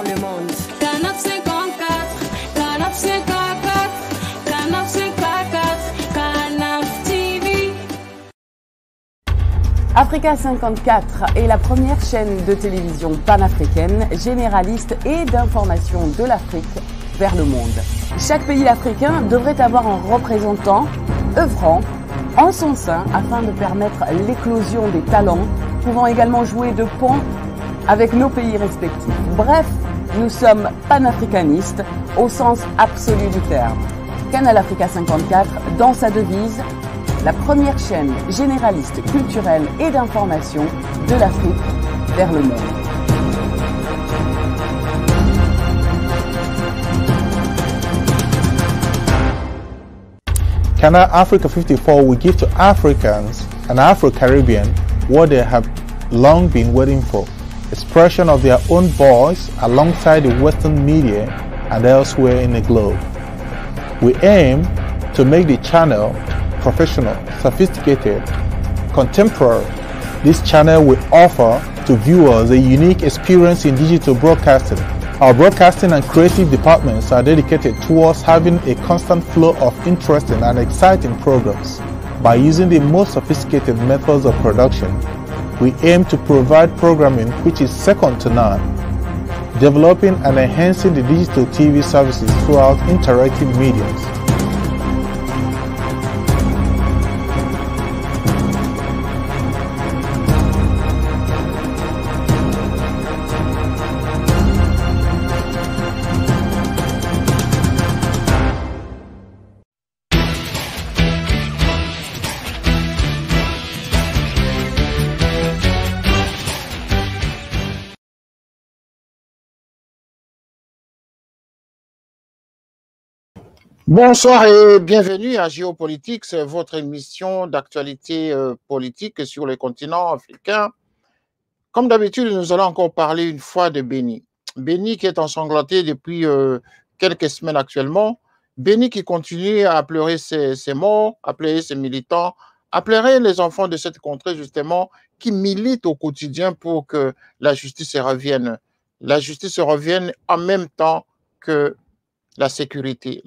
Le monde. Canap 54, Canap 54, Canap 54, Canap TV. Africa 54 est la première chaîne de télévision panafricaine, généraliste et d'information de l'Afrique vers le monde. Chaque pays africain devrait avoir un représentant œuvrant en son sein afin de permettre l'éclosion des talents, pouvant également jouer de pont avec nos pays respectifs. Bref, nous sommes panafricanistes au sens absolu du terme. Canal Africa 54, dans sa devise, la première chaîne généraliste, culturelle et d'information de l'Afrique vers le monde. Canal Africa 54 will give to Africans and Afro-Caribbean what they have long been waiting for. Expression of their own voice alongside the Western media and elsewhere in the globe. We aim to make the channel professional, sophisticated, contemporary. This channel will offer to viewers a unique experience in digital broadcasting. Our broadcasting and creative departments are dedicated towards having a constant flow of interesting and exciting programs. By using the most sophisticated methods of production, we aim to provide programming which is second to none, developing and enhancing the digital TV services throughout interactive mediums. Bonsoir et bienvenue à Géopolitique, c'est votre émission d'actualité politique sur le continent africain. Comme d'habitude, nous allons encore parler une fois de Béni. Béni qui est ensanglanté depuis quelques semaines actuellement. Béni qui continue à pleurer ses morts, à pleurer ses militants, à pleurer les enfants de cette contrée justement qui militent au quotidien pour que la justice revienne. La justice revienne en même temps que la sécurité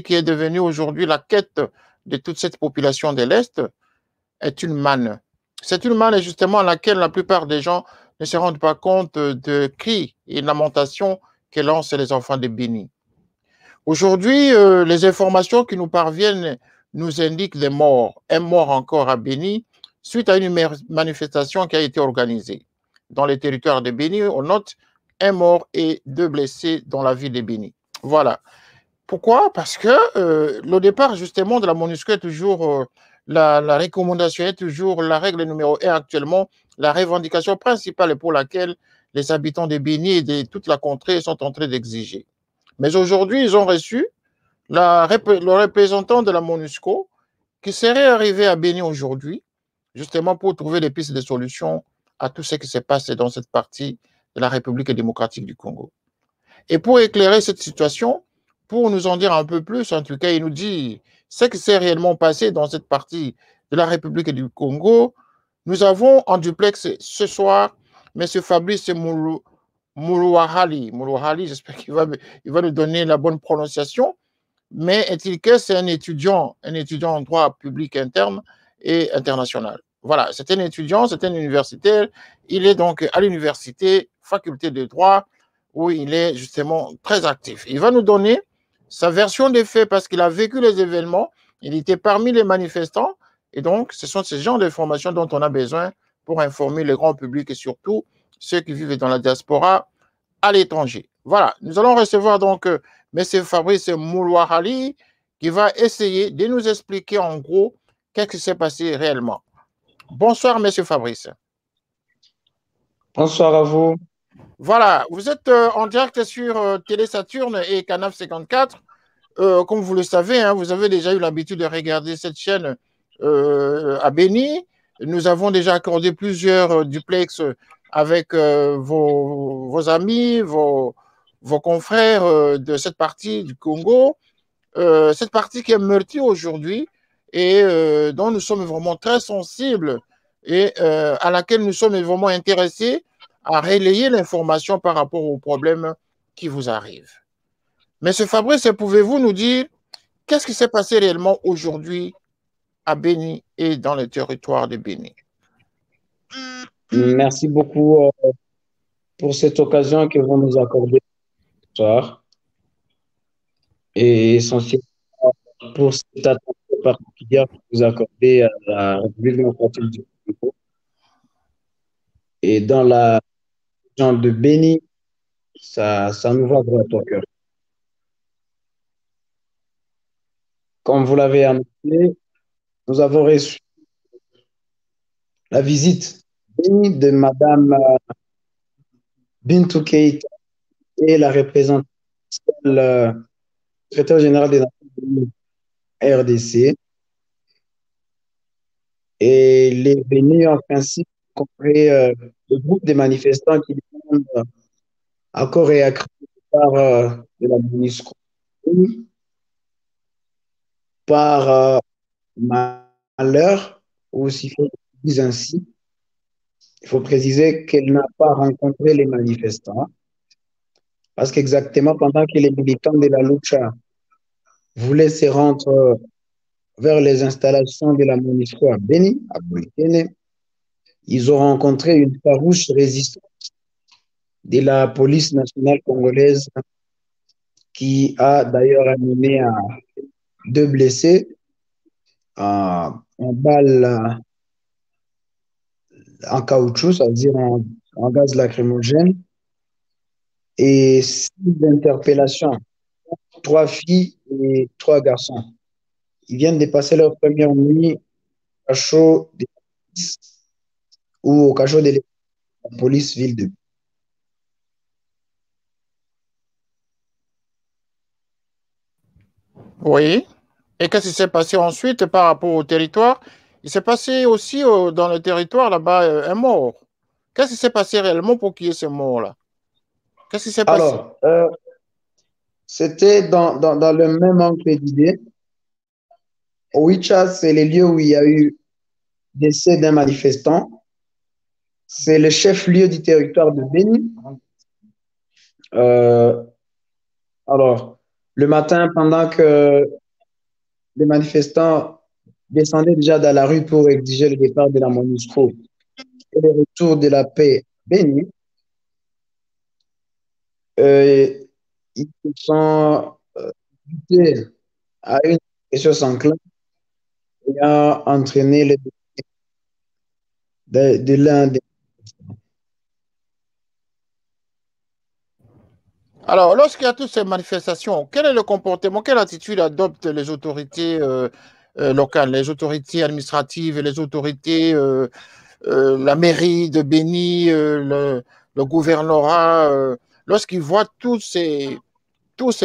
qui est devenue aujourd'hui la quête de toute cette population de l'Est est une manne. C'est une manne justement à laquelle la plupart des gens ne se rendent pas compte de cris et lamentations que lancent les enfants de Béni. Aujourd'hui, les informations qui nous parviennent nous indiquent des morts, un mort encore à Béni suite à une manifestation qui a été organisée. Dans les territoires de Béni, on note un mort et 2 blessés dans la ville de Béni. Voilà. Pourquoi? Parce que le départ justement de la MONUSCO est toujours la recommandation, est toujours la règle numéro 1 actuellement, la revendication principale pour laquelle les habitants de Béni et de toute la contrée sont en train d'exiger. Mais aujourd'hui, ils ont reçu le représentant de la MONUSCO qui serait arrivé à Béni aujourd'hui, justement pour trouver des pistes de solutions à tout ce qui se passe dans cette partie de la République démocratique du Congo. Et pour éclairer cette situation, pour nous en dire un peu plus, en tout cas, il nous dit ce qui s'est réellement passé dans cette partie de la République du Congo. Nous avons en duplex ce soir M. Fabrice Moulouahali. Moulouahali, j'espère qu'il va nous donner la bonne prononciation. Mais est-il que c'est un étudiant en droit public interne et international. Voilà, c'est un étudiant, c'est un universitaire. Il est donc à l'université, faculté de droit, où il est justement très actif. Il va nous donner sa version des faits parce qu'il a vécu les événements, il était parmi les manifestants et donc ce sont ces genres d'informations dont on a besoin pour informer le grand public et surtout ceux qui vivent dans la diaspora à l'étranger. Voilà, nous allons recevoir donc M. Fabrice Moulouahali qui va essayer de nous expliquer en gros qu'est-ce qui s'est passé réellement. Bonsoir M. Fabrice. Bonsoir à vous. Voilà, vous êtes en direct sur Télé Saturne et Canal 54. Comme vous le savez, hein, vous avez déjà eu l'habitude de regarder cette chaîne à Béni. Nous avons déjà accordé plusieurs duplex avec vos amis, vos confrères de cette partie du Congo. Cette partie qui est meurtrie aujourd'hui et dont nous sommes vraiment très sensibles et à laquelle nous sommes vraiment intéressés à relayer l'information par rapport aux problèmes qui vous arrivent. Monsieur Fabrice, pouvez-vous nous dire qu'est-ce qui s'est passé réellement aujourd'hui à Béni et dans le territoire de Béni? Merci beaucoup pour cette occasion que vous nous accordez ce soir et essentiellement pour cette attention particulière que vous accordez à la République démocratique du Congo et dans la région de Béni, ça nous va droit au cœur. Comme vous l'avez annoncé, nous avons reçu la visite de Madame Bintou Keïta et la représentante secrétaire général des Nations Unies RDC. Et les Bénis en principe compris le groupe des manifestants qui demandent à corps et à cri par de la MONUSCO par malheur, ou s'il faut dire ainsi, il faut préciser qu'elle n'a pas rencontré les manifestants parce qu'exactement pendant que les militants de la Lucha voulaient se rendre vers les installations de la MONUSCO à Béni, à Bolikene, ils ont rencontré une farouche résistance de la police nationale congolaise qui a d'ailleurs amené à 2 blessés en balles en caoutchouc, c'est-à-dire en gaz lacrymogène, et 6 interpellations, 3 filles et 3 garçons. Ils viennent de passer leur première nuit au cachot de la police ou au cachot de la police ville de. Oui. Et qu'est-ce qui s'est passé ensuite par rapport au territoire? Il s'est passé aussi dans le territoire là-bas un mort. Qu'est-ce qui s'est passé réellement pour qu'il y ait ce mort-là? Qu'est-ce qui s'est passé? Alors, c'était dans le même angle d'idée. Oicha, c'est le lieu où il y a eu décès d'un manifestant. C'est le chef-lieu du territoire de Béni. Alors, le matin, pendant que les manifestants descendaient déjà dans la rue pour exiger le départ de la MONUSCO et le retour de la paix à Béni, ils se sont butés à une agression sanglante et a entraîné le de l'un des. Alors, lorsqu'il y a toutes ces manifestations, quel est le comportement, quelle attitude adoptent les autorités locales, les autorités administratives, les autorités, la mairie de Béni, le gouvernorat, lorsqu'ils voient tous ces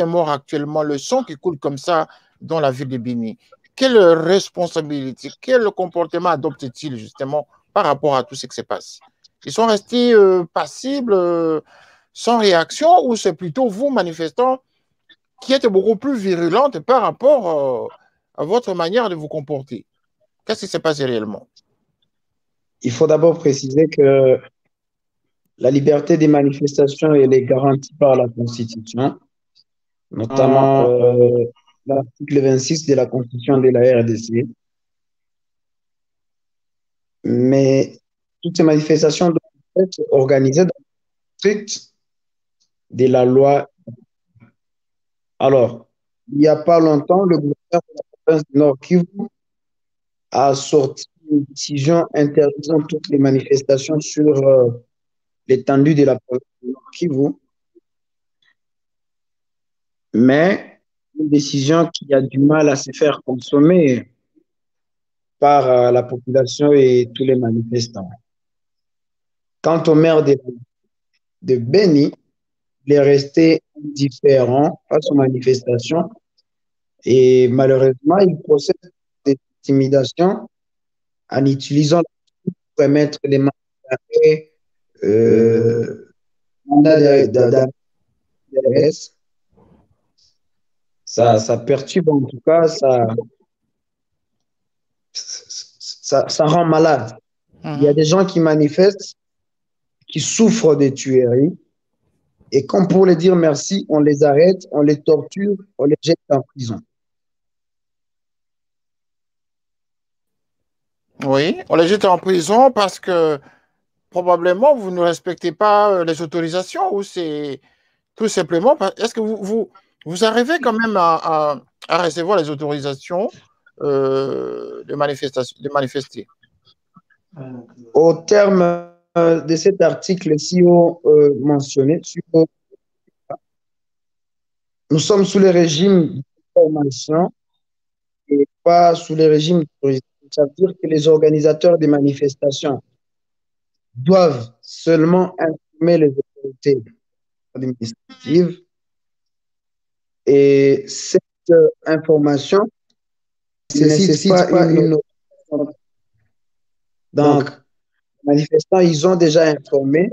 morts actuellement, le sang qui coule comme ça dans la ville de Béni? Quelle responsabilité, quel comportement adoptent-ils justement par rapport à tout ce qui se passe? Ils sont restés passibles, sans réaction, ou c'est plutôt vous, manifestants, qui êtes beaucoup plus virulentes par rapport à votre manière de vous comporter? Qu'est-ce qui s'est passé réellement? Il faut d'abord préciser que la liberté des manifestations elle est garantie par la Constitution, notamment l'article 26 de la Constitution de la RDC. Mais toutes ces manifestations doivent être organisées dans le strict de la loi. Alors, il n'y a pas longtemps, le gouverneur de la province du Nord Kivu a sorti une décision interdisant toutes les manifestations sur l'étendue de la province du Nord Kivu. Mais une décision qui a du mal à se faire consommer par la population et tous les manifestants. Quant au maire de Béni, il est resté indifférent face aux manifestations et malheureusement, il procède à des intimidations en utilisant pour émettre des mandats d'arrest. Ça perturbe en tout cas, ça rend malade. Il y a des gens qui manifestent qui souffrent des tueries. Et comme pour les dire merci, on les arrête, on les torture, on les jette en prison. Oui, on les jette en prison parce que probablement vous ne respectez pas les autorisations ou c'est tout simplement. Est-ce que vous arrivez quand même à recevoir les autorisations de manifester? Au terme de cet article SIO mentionné, nous sommes sous le régime d'information et pas sous le régime d'autorisation. Ça veut dire que les organisateurs des manifestations doivent seulement informer les autorités administratives et cette information ne nécessite pas une autorisation. Donc, les manifestants, ils ont déjà informé.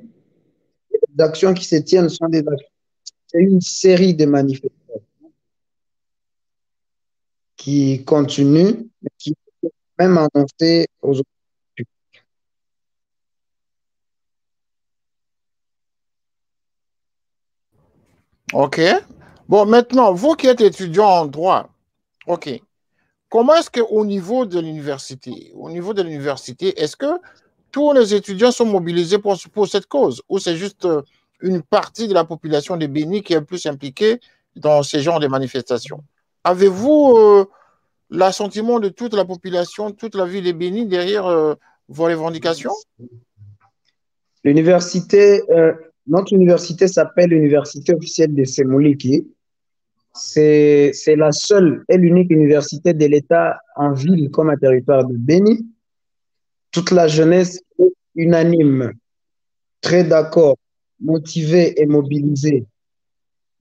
Les actions qui se tiennent sont des actions. C'est une série de manifestations qui continuent, mais qui sont même annoncées aux autorités. OK. Bon, maintenant, vous qui êtes étudiant en droit, OK. Comment est-ce qu'au niveau de l'université, est-ce que tous les étudiants sont mobilisés pour cette cause ou c'est juste une partie de la population de Béni qui est plus impliquée dans ces genres de manifestations? Avez-vous l'assentiment de toute la population, toute la ville de Béni derrière vos revendications? L'université, notre université s'appelle l'Université officielle de Semuliki. C'est la seule et l'unique université de l'État en ville comme un territoire de Béni. Toute la jeunesse est unanime, très d'accord, motivée et mobilisée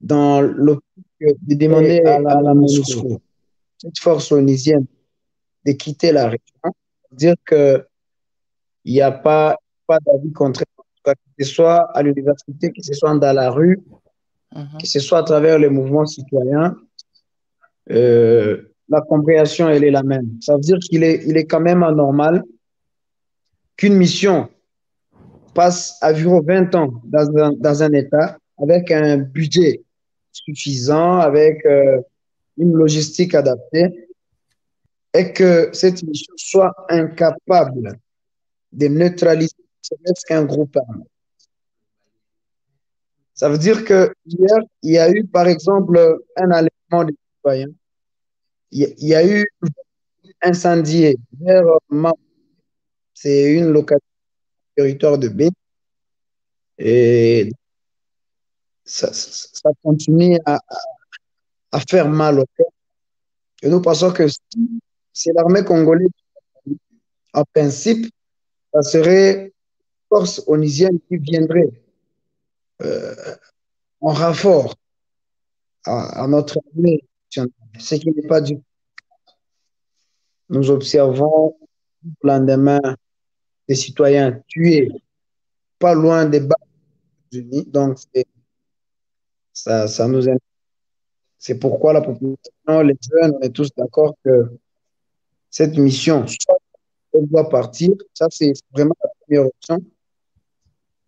dans l'optique de demander à la MONUSCO, cette force onisienne, de quitter la région, dire qu'il n'y a pas d'avis contraire, que ce soit à l'université, que ce soit dans la rue, que ce soit à travers les mouvements citoyens. La compréhension, elle est la même. Ça veut dire qu'il est quand même anormal qu'une mission passe environ 20 ans dans un État avec un budget suffisant, avec une logistique adaptée, et que cette mission soit incapable de neutraliser qu'un groupe armé. Ça veut dire que hier, il y a eu, par exemple, un enlèvement des citoyens. Il y a eu incendié vers c'est une localité du territoire de Bénin. Et ça continue à faire mal au cœur. Et nous pensons que si c'est l'armée congolaise, en principe, ça serait force onisienne qui viendrait en renfort à notre armée, ce qui n'est pas du tout. Nous observons le lendemain des citoyens tués pas loin des bases des États-Unis. Donc, ça nous intéresse. C'est pourquoi la population, les jeunes, on est tous d'accord que cette mission, soit elle doit partir, ça c'est vraiment la première option,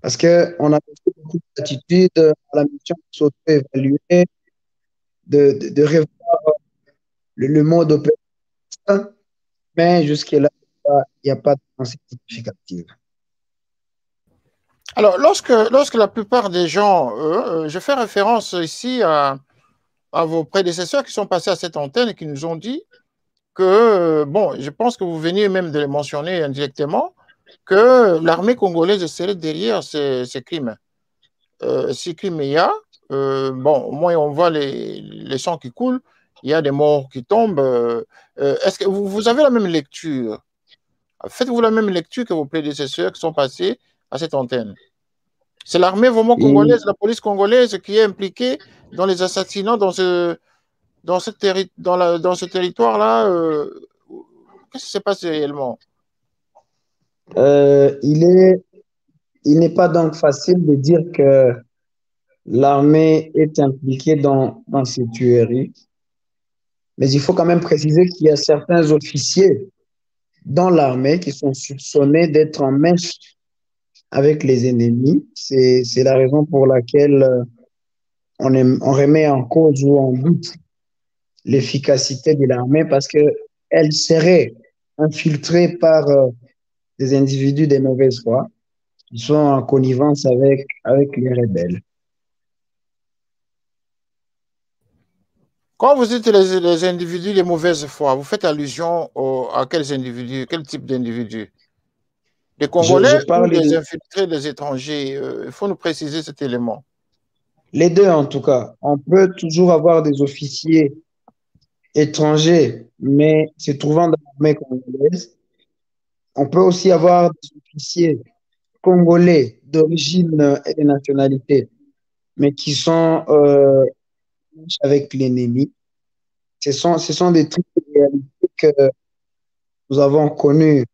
parce qu'on a beaucoup d'attitudes à la mission de s'auto-évaluer, de revoir le mode opératoire, mais jusque-là, il n'y a pas de pensée significative. Alors, lorsque la plupart des gens, je fais référence ici à vos prédécesseurs qui sont passés à cette antenne et qui nous ont dit que, bon, je pense que vous venez même de les mentionner indirectement, que l'armée congolaise serait derrière ces crimes. Ces crimes, il y a, bon, au moins on voit les sangs qui coulent, il y a des morts qui tombent. Est-ce que vous avez la même lecture? Faites-vous la même lecture que vos prédécesseurs qui sont passés à cette antenne? C'est l'armée vraiment congolaise, la police congolaise qui est impliquée dans les assassinats dans ce territoire-là. Qu'est-ce qui s'est passé réellement? Il n'est pas donc facile de dire que l'armée est impliquée dans ces tueries, mais il faut quand même préciser qu'il y a certains officiers dans l'armée qui sont soupçonnés d'être en avec les ennemis. C'est la raison pour laquelle on remet en cause ou en doute l'efficacité de l'armée parce qu'elle serait infiltrée par des individus de mauvaise foi qui sont en connivence avec les rebelles. Quand vous dites les individus de mauvaise foi, vous faites allusion à quels individus, quel type d'individus? Des Congolais Je ou parle des de infiltrés, des étrangers? Il faut nous préciser cet élément. les deux en tout cas. On peut toujours avoir des officiers étrangers, mais se trouvant dans l'armée congolaise. On peut aussi avoir des officiers congolais d'origine et de nationalité, mais qui sont avec l'ennemi. Ce sont des trucs de réalité que nous avons connus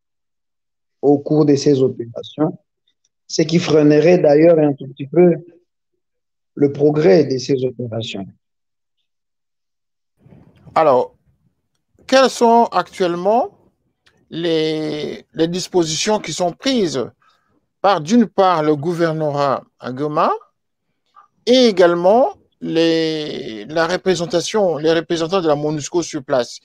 au cours de ces opérations, ce qui freinerait d'ailleurs un tout petit peu le progrès de ces opérations. Alors, quelles sont actuellement les dispositions qui sont prises par, d'une part, le gouvernorat à Goma et également la représentation, les représentants de la MONUSCO sur place?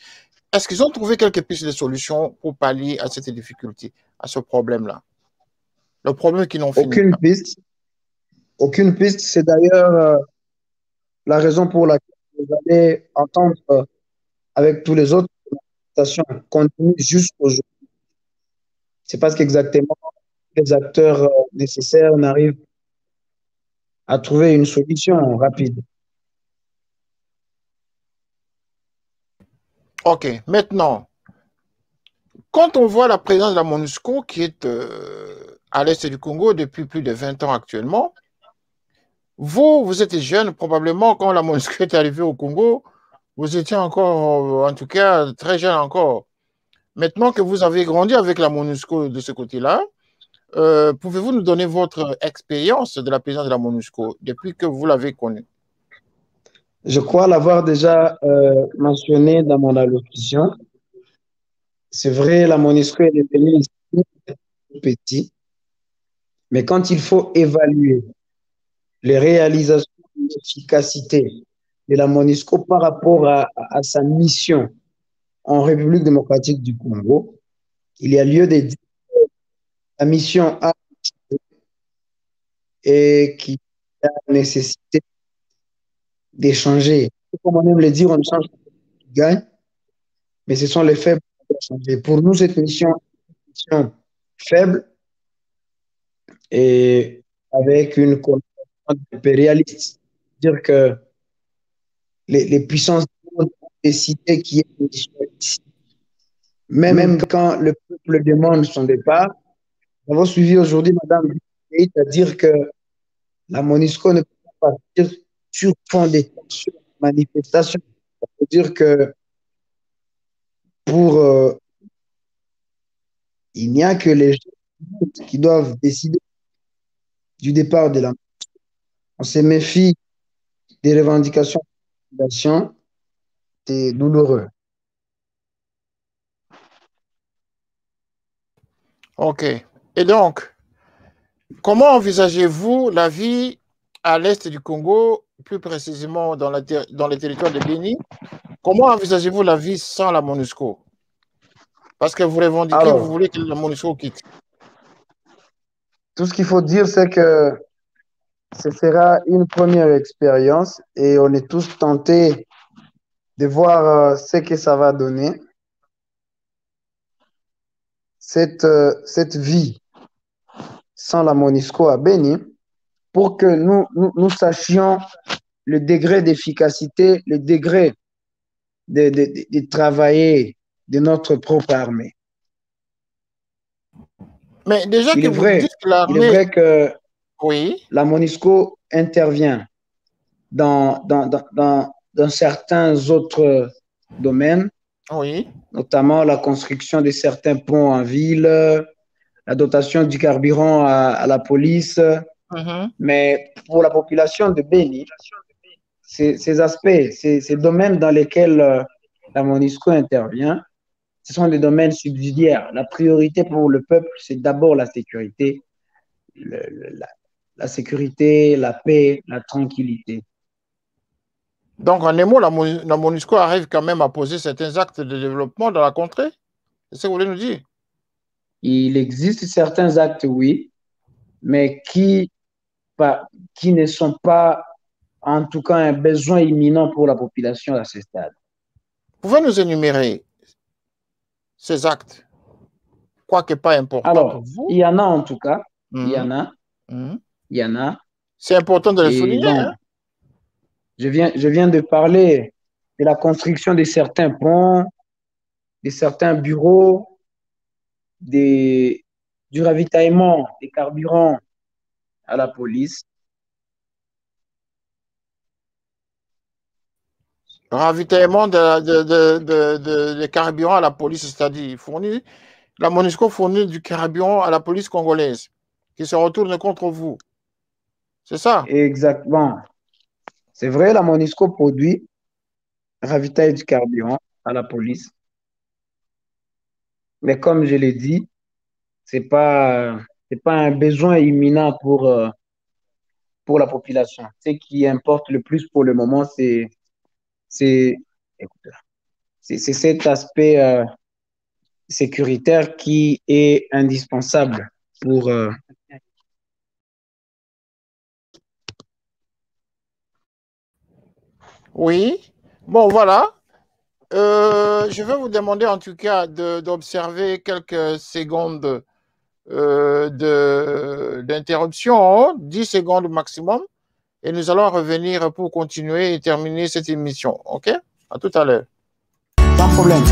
Est-ce qu'ils ont trouvé quelques pistes de solutions pour pallier à cette difficulté, à ce problème-là? Le problème qui n'en finit Aucune pas. piste, aucune piste. C'est d'ailleurs la raison pour laquelle vous allez entendre avec tous les autres manifestations continuent jusqu'aujourd'hui. C'est parce qu'exactement les acteurs nécessaires n'arrivent à trouver une solution rapide. OK. Maintenant, quand on voit la présence de la MONUSCO qui est à l'est du Congo depuis plus de 20 ans actuellement, vous êtes jeune, probablement quand la MONUSCO est arrivée au Congo, vous étiez encore, en tout cas, très jeune encore. Maintenant que vous avez grandi avec la MONUSCO de ce côté-là, pouvez-vous nous donner votre expérience de la présence de la MONUSCO depuis que vous l'avez connue? Je crois l'avoir déjà mentionné dans mon allocution. C'est vrai, la MONUSCO est devenue petit, mais quand il faut évaluer les réalisations et l'efficacité de la MONUSCO par rapport à sa mission en République démocratique du Congo, il y a lieu de dire que la mission a et qui a nécessité d'échanger. Comme on aime le dire, on ne change pas qui gagne, mais ce sont les faibles qui doivent changer. Pour nous, cette mission est une mission faible et avec une connotation impérialiste. C'est-à-dire que les puissances ont décidé qu'il y ait une mission ici. Même quand le peuple demande son départ, nous avons suivi aujourd'hui Mme Bitt à dire que la MONUSCO ne peut pas partir sur fond des tensions, manifestations. Ça veut dire que pour il n'y a que les gens qui doivent décider du départ de la MONUSCO. On se méfie des revendications de la population, c'est douloureux. OK. Et donc, comment envisagez-vous la vie à l'est du Congo, plus précisément dans les territoires de Béni? Comment envisagez-vous la vie sans la MONUSCO? Parce que vous revendiquez, vous Alors, voulez que la MONUSCO quitte. tout ce qu'il faut dire, c'est que ce sera une première expérience et on est tous tentés de voir ce que ça va donner, cette vie sans la MONUSCO à Béni, pour que nous sachions le degré d'efficacité, le degré de travailler de notre propre armée. Mais déjà Il que est vous vrai, dites que il est l'armée, vrai que oui, la MONUSCO intervient dans certains autres domaines, oui, notamment la construction de certains ponts en ville, la dotation du carburant à la police. mhm. Mais pour la population de Béni, ces aspects, ces domaines dans lesquels la MONUSCO intervient, ce sont des domaines subsidiaires. La priorité pour le peuple, c'est d'abord la sécurité. la sécurité, la paix, la tranquillité. Donc, en un mot, la MONUSCO arrive quand même à poser certains actes de développement dans la contrée. C'est ce que vous voulez nous dire? Il existe certains actes, oui, mais qui ne sont pas, en tout cas, un besoin imminent pour la population à ce stade. Pouvez nous énumérer ces actes, quoique pas importants pour Alors, vous? il y en a en tout cas, il y Mhm, en a, mhm. il y en a. C'est important de le Et souligner, bon, hein? je viens de parler de la construction de certains ponts, de certains bureaux, des, du ravitaillement des carburants à la police. Ravitaillement de carburant à la police, c'est-à-dire la MONUSCO fournit du carburant à la police congolaise qui se retourne contre vous. C'est ça? Exactement. C'est vrai, la MONUSCO produit, ravitaille du carburant à la police. Mais comme je l'ai dit, c'est pas un besoin imminent pour la population. Ce qui importe le plus pour le moment, c'est, écoute, c'est cet aspect sécuritaire qui est indispensable pour. Oui. Bon, voilà. Je vais vous demander en tout cas d'observer quelques secondes d'interruption, 10 secondes maximum, et nous allons revenir pour continuer et terminer cette émission. OK? À tout à l'heure. Sans problème.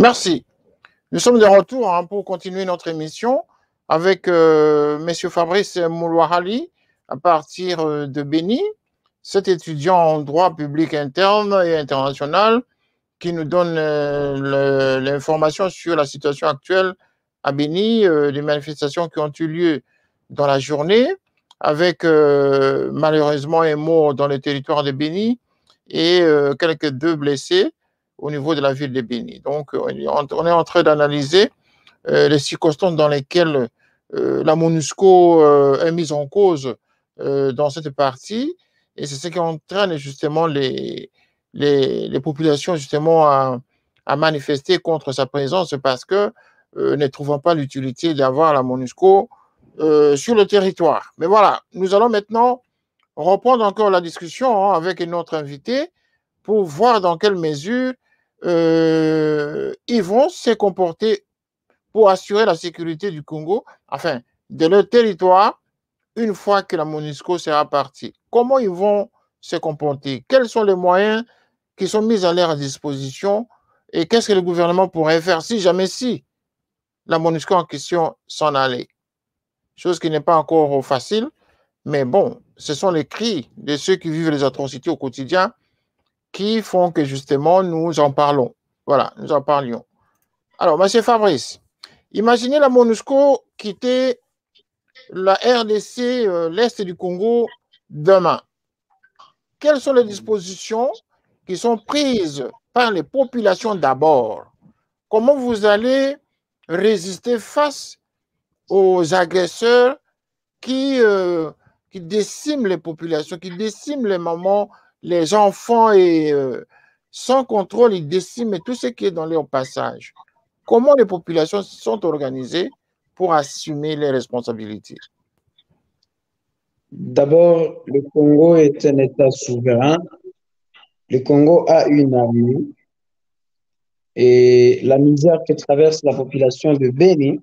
Merci. Nous sommes de retour pour continuer notre émission avec M. Fabrice Moulouahali à partir de Béni, cet étudiant en droit public interne et international qui nous donne l'information sur la situation actuelle à Béni, les manifestations qui ont eu lieu dans la journée, avec malheureusement un mort dans le territoire de Béni et quelques 2 blessés au niveau de la ville de Béni. Donc, on est en train d'analyser les circonstances dans lesquelles la MONUSCO est mise en cause dans cette partie, et c'est ce qui entraîne justement les populations justement à manifester contre sa présence parce que ne trouvant pas l'utilité d'avoir la MONUSCO sur le territoire. Mais voilà, nous allons maintenant reprendre encore la discussion avec notre invité pour voir dans quelle mesure ils vont se comporter pour assurer la sécurité du Congo, enfin, de leur territoire, une fois que la MONUSCO sera partie. Comment ils vont se comporter? Quels sont les moyens qui sont mis à leur disposition et qu'est-ce que le gouvernement pourrait faire si jamais la MONUSCO en question s'en allait? Chose qui n'est pas encore facile, mais bon, ce sont les cris de ceux qui vivent les atrocités au quotidien qui font que justement nous en parlons. Voilà, nous en parlions. Alors, M. Fabrice, imaginez la MONUSCO quitter la RDC, l'Est du Congo, demain. Quelles sont les dispositions qui sont prises par les populations d'abord? Comment vous allez résister face aux agresseurs qui déciment les populations, qui déciment les mamans, les enfants et sans contrôle, ils déciment tout ce qui est dans leur passage? Comment les populations sont organisées pour assumer les responsabilités? D'abord, le Congo est un État souverain. Le Congo a une armée et la misère que traverse la population de Béni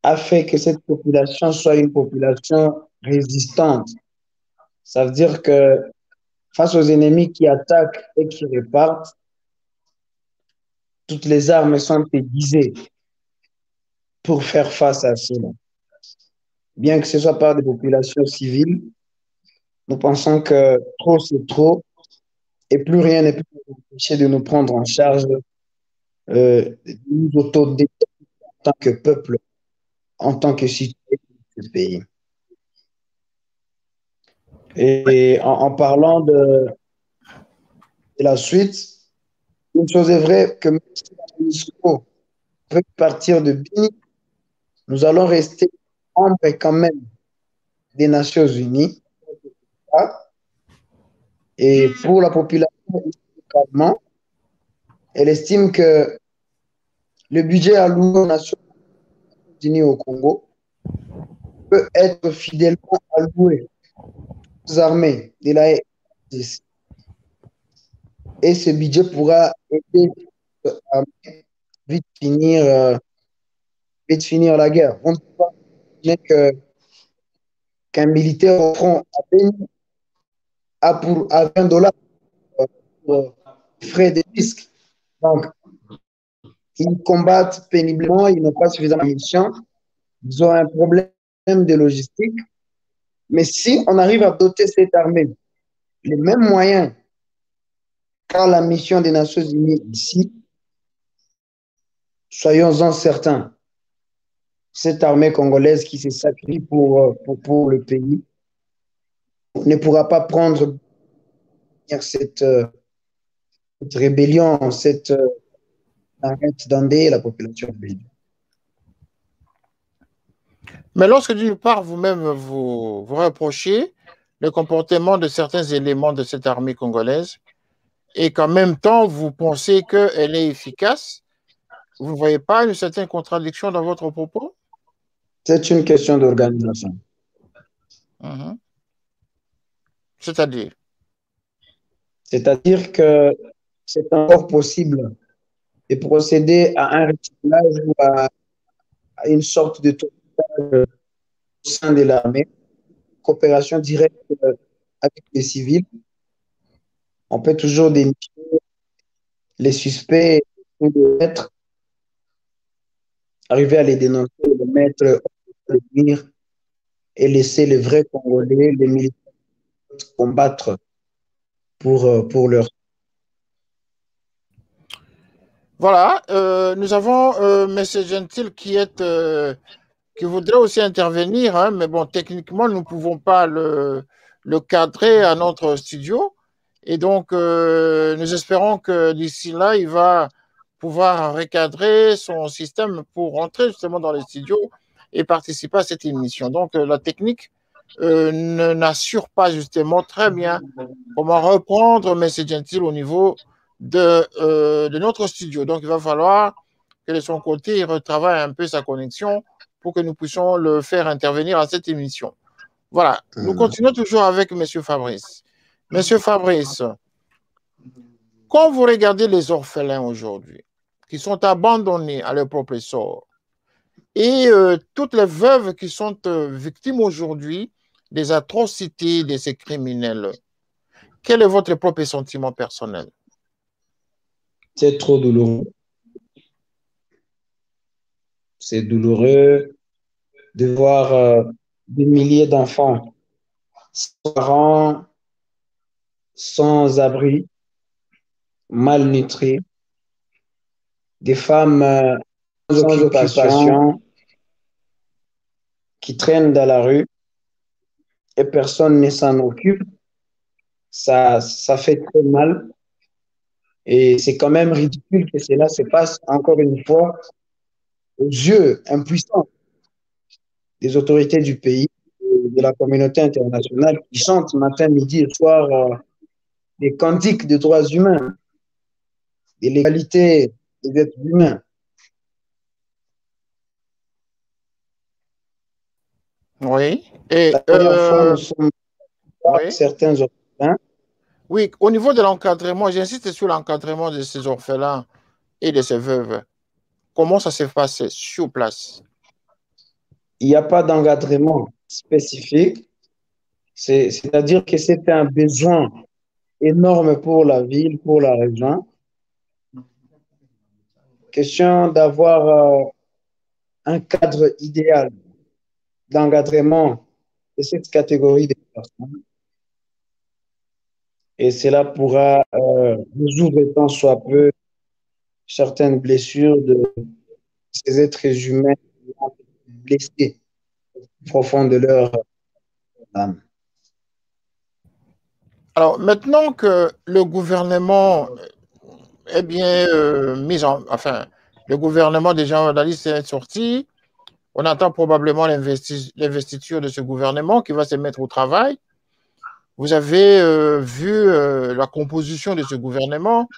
a fait que cette population soit une population résistante. Ça veut dire que face aux ennemis qui attaquent et qui repartent, toutes les armes sont aiguisées pour faire face à cela. Bien que ce soit par des populations civiles, Nous pensons que trop, c'est trop et plus rien ne peut nous empêcher de nous prendre en charge, de nous autodéterminer en tant que peuple, en tant que citoyen de ce pays. Et en parlant de la suite, une chose est vraie que même si la MONUSCO veut partir de Bini, nous allons rester membres quand même des Nations Unies. Et pour la population, localement, elle estime que le budget alloué aux Nations Unies au Congo peut être fidèlement alloué aux armées de la RDC. Et ce budget pourra aider l'armée vite finir la guerre. On ne peut pas imaginer qu'un militaire au front à Beni à 20 dollars pour frais de risque. Donc, ils combattent péniblement, ils n'ont pas suffisamment de munitions, ils ont un problème de logistique. Mais si on arrive à doter cette armée les mêmes moyens qu'à la mission des Nations Unies ici, soyons-en certains, cette armée congolaise qui se sacrifie pour le pays ne pourra pas prendre cette rébellion, cette arrête d'endeuiller la population belge. Mais lorsque d'une part, vous-même, vous reprochez le comportement de certains éléments de cette armée congolaise et qu'en même temps, vous pensez qu'elle est efficace, vous ne voyez pas une certaine contradiction dans votre propos? C'est une question d'organisation. C'est-à-dire? C'est-à-dire que c'est encore possible de procéder à un recyclage ou à une sorte de tournage au sein de l'armée, coopération directe avec les civils. On peut toujours dénicher les suspects ou les mettre, arriver à les dénoncer, les mettre au mur et laisser les vrais Congolais, les militaires combattre pour leur. Voilà, nous avons M. Gentil qui voudrait aussi intervenir, hein, mais bon, techniquement, nous ne pouvons pas le cadrer à notre studio. Et donc, nous espérons que d'ici là, il va pouvoir recadrer son système pour rentrer justement dans les studios et participer à cette émission. Donc, la technique n'assure pas justement très bien comment reprendre M. Gentil au niveau de notre studio. Donc, il va falloir que de son côté, il retravaille un peu sa connexion pour que nous puissions le faire intervenir à cette émission. Voilà, nous continuons toujours avec M. Fabrice. Monsieur Fabrice, quand vous regardez les orphelins aujourd'hui, qui sont abandonnés à leur propre sort, et toutes les veuves qui sont victimes aujourd'hui des atrocités de ces criminels, quel est votre propre sentiment personnel? C'est trop douloureux. C'est douloureux de voir des milliers d'enfants sans parents, sans abri, malnutris, des femmes sans occupation qui traînent dans la rue et personne ne s'en occupe. Ça fait très mal. Et c'est quand même ridicule que cela se passe encore une fois aux yeux impuissants des autorités du pays, de la communauté internationale qui chantent matin, midi et soir des cantiques de droits humains, de l'égalité des êtres humains. Oui. Et la première fois, nous sommes certains orphelins. Oui, au niveau de l'encadrement, j'insiste sur l'encadrement de ces orphelins et de ces veuves. Comment ça se passe sur place? Il n'y a pas d'encadrement spécifique. C'est-à-dire que c'est un besoin énorme pour la ville, pour la région. Question d'avoir un cadre idéal d'encadrement de cette catégorie de personnes. et cela pourra résoudre tant soit peu certaines blessures de ces êtres humains blessés au profond de leur âme. Alors, maintenant que le gouvernement est bien enfin, le gouvernement des journalistes est sorti, on attend probablement l'investiture de ce gouvernement qui va se mettre au travail. Vous avez vu la composition de ce gouvernement.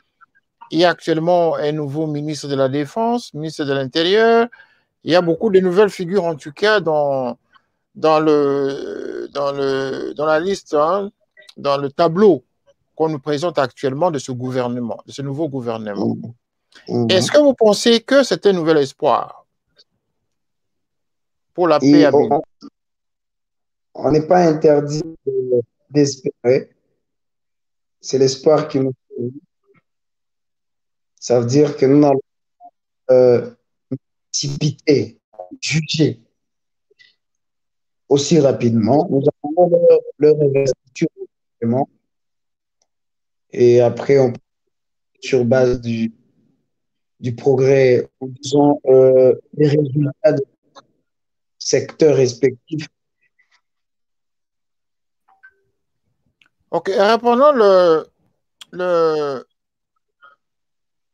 Il y a actuellement un nouveau ministre de la Défense, ministre de l'Intérieur. Il y a beaucoup de nouvelles figures, en tout cas, dans la liste, hein, dans le tableau qu'on nous présente actuellement de ce gouvernement, de ce nouveau gouvernement. Est-ce que vous pensez que c'est un nouvel espoir pour la paix Et à Bénin? on n'est pas interdit d'espérer. C'est l'espoir qui nous fait. Ça veut dire que nous n'allons précipiter, juger aussi rapidement. Nous avons leur investiture et après, on peut, sur base du progrès, ou disons, les résultats de secteurs respectifs. Ok, répondons le,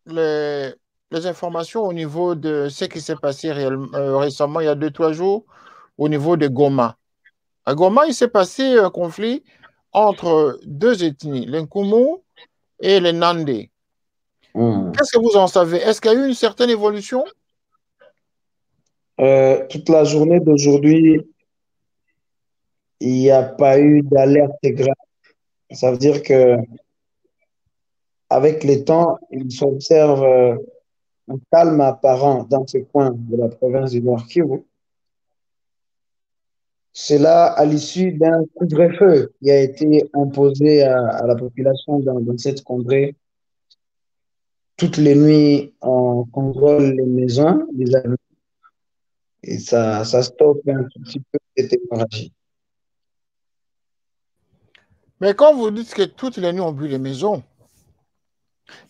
les informations au niveau de ce qui s'est passé récemment, il y a 2, 3 jours, au niveau de Goma. À Goma, il s'est passé un conflit entre deux ethnies, les Nkumu et les Nandé. Qu'est-ce que vous en savez? Est-ce qu'il y a eu une certaine évolution? Toute la journée d'aujourd'hui, il n'y a pas eu d'alerte grave. Ça veut dire que avec le temps, il s'observe un calme apparent dans ce coin de la province du Nord Kivu. C'est là à l'issue d'un couvre-feu qui a été imposé à la population dans cette contrée. Toutes les nuits, on contrôle les maisons, les amis, et ça stoppe un tout petit peu cette hémorragie. Mais quand vous dites que toutes les nuits on brûle les maisons,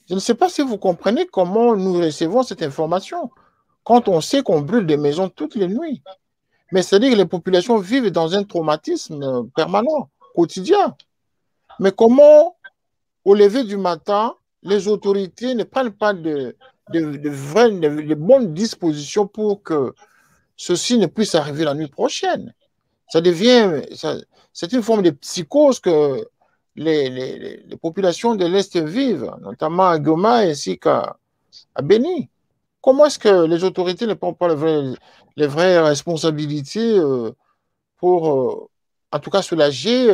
je ne sais pas si vous comprenez comment nous recevons cette information. Quand on sait qu'on brûle des maisons toutes les nuits, mais c'est-à-dire que les populations vivent dans un traumatisme permanent, quotidien. Mais comment, au lever du matin, les autorités ne prennent pas de bonnes dispositions pour que ceci ne puisse arriver la nuit prochaine? C'est une forme de psychose que les populations de l'Est vivent, notamment à Goma ainsi qu'à Béni. Comment est-ce que les autorités ne prennent pas les vraies responsabilités pour, en tout cas, soulager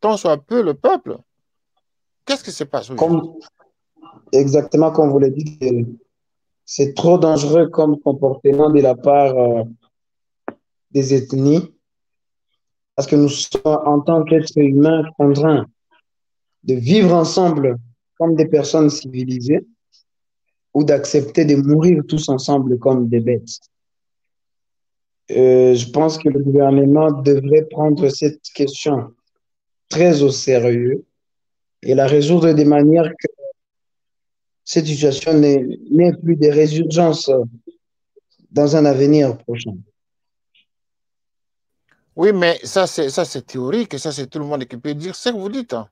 tant soit peu le peuple? Qu'est-ce qui se passe aujourd'hui? Exactement comme vous l'avez dit, c'est trop dangereux comme comportement de la part des ethnies, parce que nous sommes en tant qu'êtres humains contraints de vivre ensemble comme des personnes civilisées ou d'accepter de mourir tous ensemble comme des bêtes. Je pense que le gouvernement devrait prendre cette question très au sérieux et la résoudre de manière que cette situation n'ait plus de résurgence dans un avenir prochain. Oui, mais ça, c'est théorique et ça, c'est tout le monde qui peut dire ce que vous dites, hein.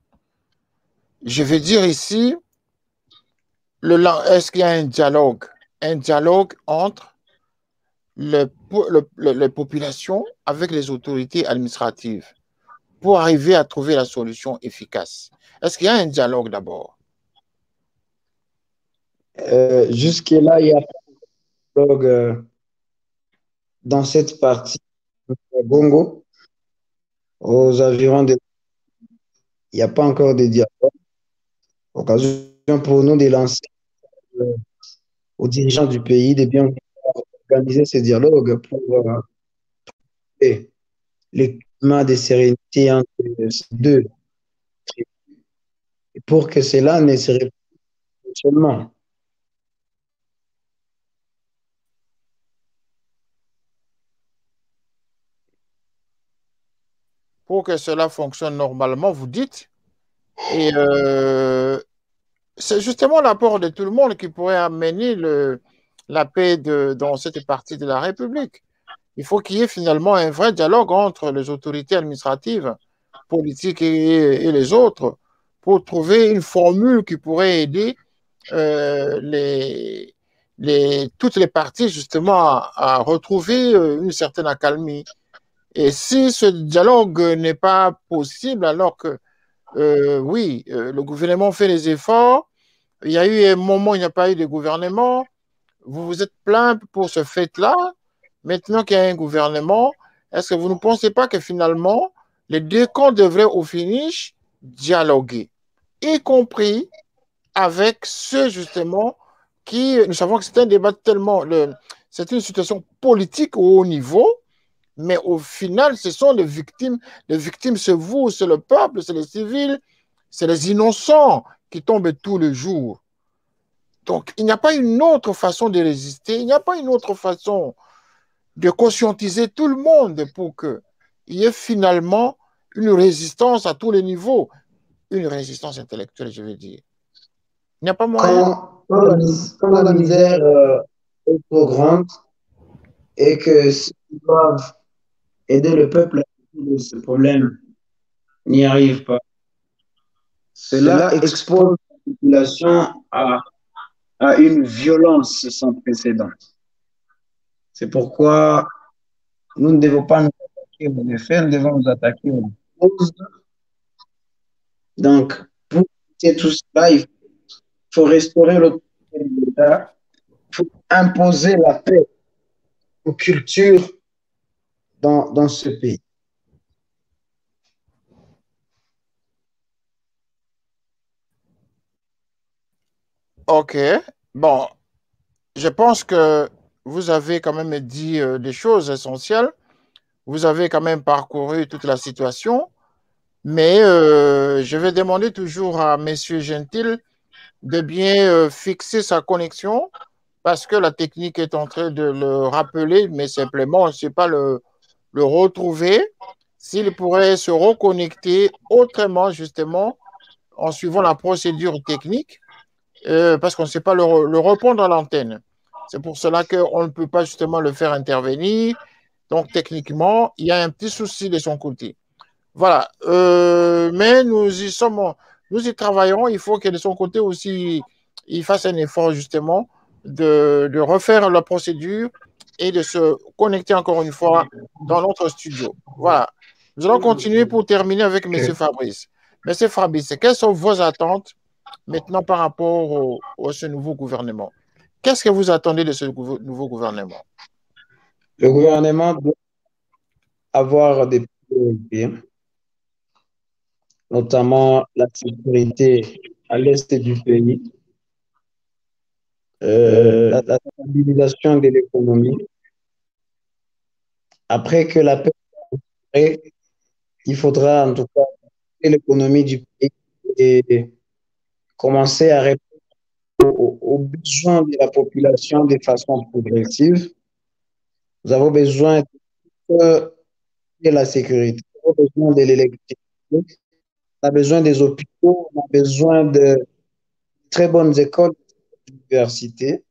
Je veux dire ici, est-ce qu'il y a un dialogue entre les populations avec les autorités administratives pour arriver à trouver la solution efficace? Est-ce qu'il y a un dialogue d'abord? Jusque-là, il y a pas de dialogue dans cette partie de Bongo, aux environs de... Il n'y a pas encore de dialogue. Occasion pour nous de lancer euh, aux dirigeants du pays de bien organiser ce dialogue pour et le climat de sérénité entre ces deux tribus, et pour que cela ne se répète seulement. Pour que cela fonctionne normalement, vous dites? Et c'est justement l'apport de tout le monde qui pourrait amener la paix dans cette partie de la République. Il faut qu'il y ait finalement un vrai dialogue entre les autorités administratives, politiques et les autres pour trouver une formule qui pourrait aider euh, les, toutes les parties justement à retrouver une certaine accalmie. Et si ce dialogue n'est pas possible, alors que oui, le gouvernement fait des efforts, il y a eu un moment où il n'y a pas eu de gouvernement, vous vous êtes plaint pour ce fait-là, maintenant qu'il y a un gouvernement, est-ce que vous ne pensez pas que finalement, les deux camps devraient au finish dialoguer, y compris avec ceux justement qui, nous savons que c'est un débat tellement, c'est une situation politique au haut niveau, mais au final, ce sont les victimes. Les victimes, c'est vous, c'est le peuple, c'est les civils, c'est les innocents qui tombent tous les jours. Donc, il n'y a pas une autre façon de résister, il n'y a pas une autre façon de conscientiser tout le monde pour qu'il y ait finalement une résistance à tous les niveaux, une résistance intellectuelle, je veux dire. Il n'y a pas moyen. Quand la misère est trop grande et que s'ils doivent aider le peuple à résoudre ce problème, n'y arrivent pas. Cela expose la population à une violence sans précédent. C'est pourquoi nous ne devons pas nous attaquer aux effets, nous devons nous attaquer aux causes. Donc, pour éviter tout cela, il faut restaurer l'autorité de l'État, il faut imposer la paix aux cultures dans ce pays. OK. Bon, je pense que vous avez quand même dit des choses essentielles. Vous avez quand même parcouru toute la situation. Mais je vais demander toujours à Monsieur Gentil de bien fixer sa connexion parce que la technique est en train de le rappeler, mais simplement, on ne sait pas le retrouver. S'il pourrait se reconnecter autrement, justement, en suivant la procédure technique, parce qu'on ne sait pas le répondre à l'antenne. C'est pour cela qu'on ne peut pas justement le faire intervenir. Donc, techniquement, il y a un petit souci de son côté. Voilà. Mais nous y travaillerons. Il faut que de son côté aussi, il fasse un effort justement de refaire la procédure et de se connecter encore une fois dans notre studio. Voilà. Nous allons continuer pour terminer avec M. Fabrice. M. Fabrice, quelles sont vos attentes maintenant par rapport à ce nouveau gouvernement? Qu'est-ce que vous attendez de ce nouveau gouvernement? Le gouvernement doit avoir des priorités, notamment la sécurité à l'est du pays, la stabilisation de l'économie. Après que la paix soit faite, il faudra en tout cas l'économie du pays et commencer à répondre aux besoins de la population de façon progressive. Nous avons besoin de la sécurité, nous avons besoin de l'électricité, on a besoin des hôpitaux, on a besoin de très bonnes écoles, d'universités,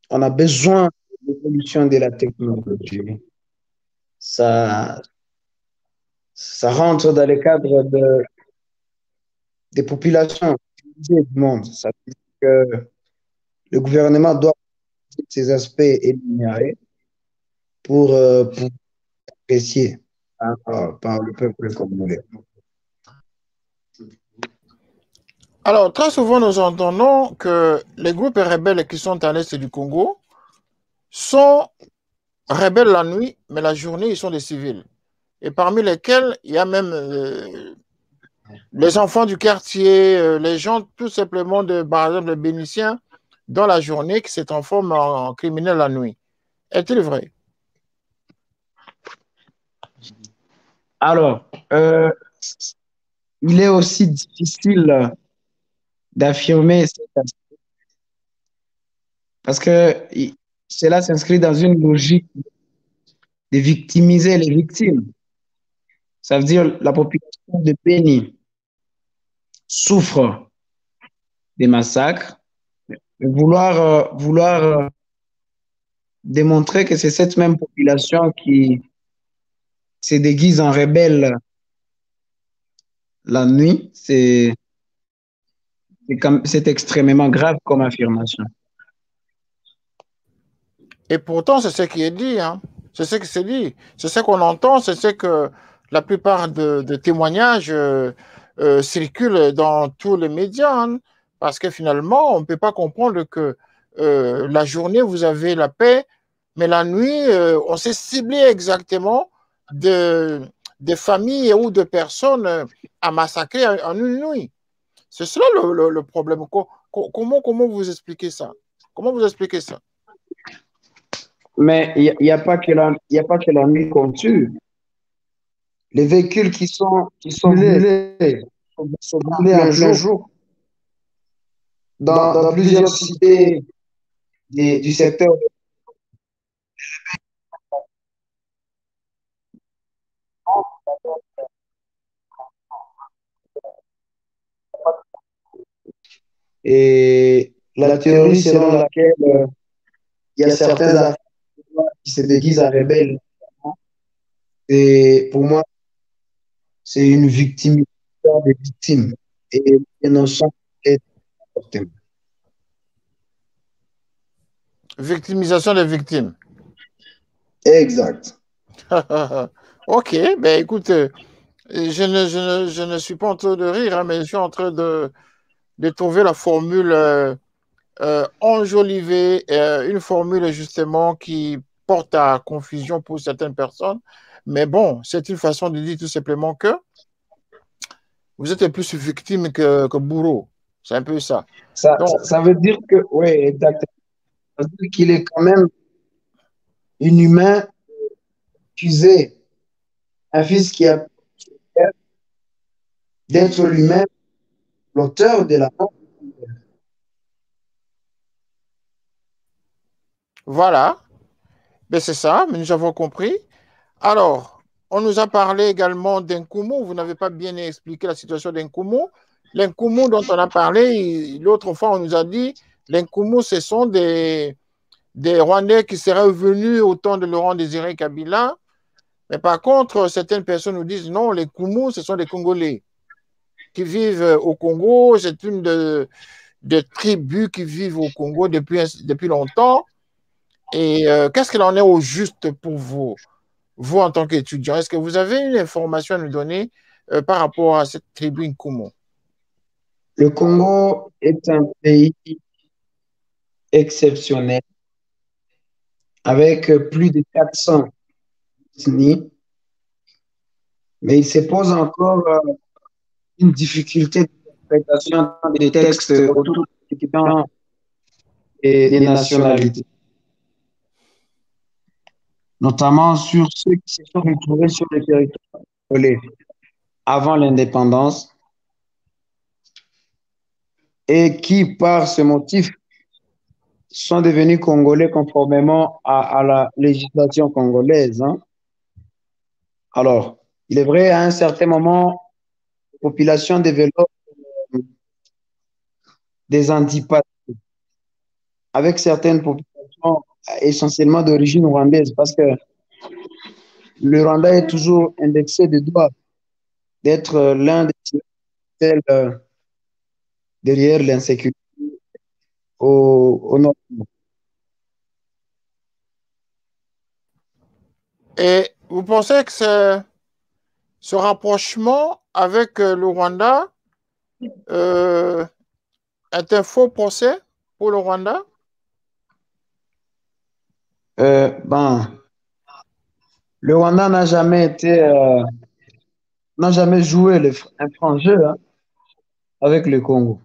on a besoin de l'évolution de la technologie. Ça, ça rentre dans le cadre des populations du monde. Ça veut dire que le gouvernement doit ces aspects énumérés pour apprécier par le peuple congolais. Alors, très souvent, nous entendons que les groupes rebelles qui sont à l'est du Congo sont rebelles la nuit, mais la journée, ils sont des civils. Et parmi lesquels, il y a même les enfants du quartier, les gens tout simplement, par exemple, les bénitiens, dans la journée, qui se transforment en criminels la nuit. Est-il vrai? Alors, il est aussi difficile d'affirmer cet aspect parce que cela s'inscrit dans une logique de victimiser les victimes. Ça veut dire la population de Béni souffre des massacres, vouloir démontrer que c'est cette même population qui se déguise en rebelle la nuit, c'est extrêmement grave comme affirmation. Et pourtant, c'est ce qui est dit, hein. C'est ce qui s'est dit. C'est ce qu'on entend, c'est ce que la plupart de témoignages circulent dans tous les médias, hein. Parce que finalement, on ne peut pas comprendre que la journée, vous avez la paix, mais la nuit, on s'est ciblé exactement des familles ou de personnes à massacrer en une nuit. C'est cela le problème. Comment vous expliquez ça? Comment vous expliquez ça? Mais il n'y a pas que y a pas que la nuit qu'on tue. Les véhicules qui sont brûlés sont brûlés en plein jour dans plusieurs cités du secteur. Et la théorie selon laquelle il y a certains Africains qui se déguisent en rebelles, et pour moi, c'est une victimisation des victimes et l'innocent est victime. Victimisation des victimes. Exact. Ok, ben écoute, je ne suis pas en train de rire, hein, mais je suis en train de trouver la formule enjolivée, une formule justement qui porte à confusion pour certaines personnes. Mais bon, c'est une façon de dire tout simplement que vous êtes plus victime que bourreau. C'est un peu ça. Donc, Ça veut dire que, oui, exactement. Ça veut dire qu'il est quand même inhumain d'accuser un fils qui a d'être lui-même l'auteur de la mort. voilà, ben, c'est ça, mais nous avons compris. Alors, on nous a parlé également d'Nkumu. Vous n'avez pas bien expliqué la situation d'Nkumu. L'Nkumu dont on a parlé, l'autre fois, on nous a dit l'Nkumu, ce sont des Rwandais qui seraient venus au temps de Laurent Désiré Kabila. Mais par contre, certaines personnes nous disent non, les Nkumu, ce sont des Congolais qui vivent au Congo. C'est une de tribus qui vivent au Congo depuis longtemps. Et qu'est-ce qu'il en est au juste pour vous? Vous, en tant qu'étudiant, est-ce que vous avez une information à nous donner par rapport à cette tribu Nkumu? Le Congo est un pays exceptionnel avec plus de 400 ethnies, mais il se pose encore une difficulté d'interprétation des textes autour des nationalités, notamment sur ceux qui se sont retrouvés sur le territoire congolais avant l'indépendance et qui, par ce motif, sont devenus congolais conformément à la législation congolaise, hein. Alors, il est vrai, à un certain moment, la population développe des antipathies avec certaines populations essentiellement d'origine rwandaise, parce que le Rwanda est toujours indexé de droit d'être l'un des celles derrière l'insécurité au nord. Et vous pensez que ce rapprochement avec le Rwanda est un faux procès pour le Rwanda? Ben, le Rwanda n'a jamais joué un franc jeu, hein, avec le Congo.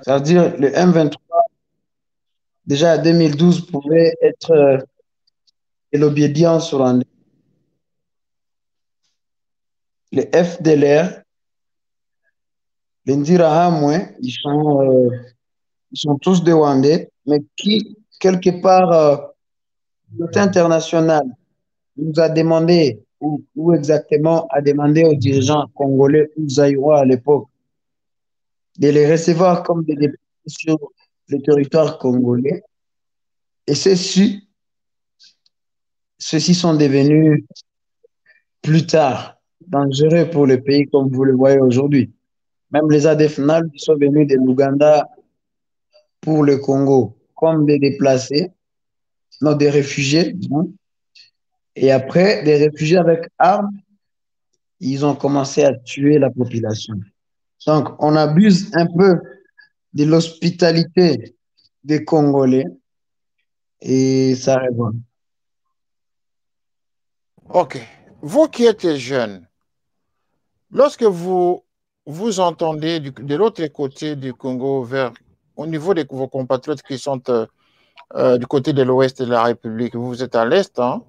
C'est-à-dire le M23, déjà en 2012, pouvait être de l'obédience rwandaise. Les FDLR, les Ndirahamwe, ils sont tous des Rwandais, mais qui, quelque part, côté international, nous a demandé, ou exactement a demandé aux dirigeants congolais ou zaïrois à l'époque, de les recevoir comme des députés sur le territoire congolais. Et ceux-ci sont devenus plus tard dangereux pour le pays, comme vous le voyez aujourd'hui. Même les ADF-NAL sont venus de l'Ouganda pour le Congo comme des déplacés, non des réfugiés. Hein. Et après, des réfugiés avec armes, ils ont commencé à tuer la population. Donc, on abuse un peu de l'hospitalité des Congolais et ça révolte. Ok. Vous qui êtes jeune, lorsque vous vous entendez de l'autre côté du Congo, au niveau de vos compatriotes qui sont du côté de l'ouest de la République, vous êtes à l'est, hein?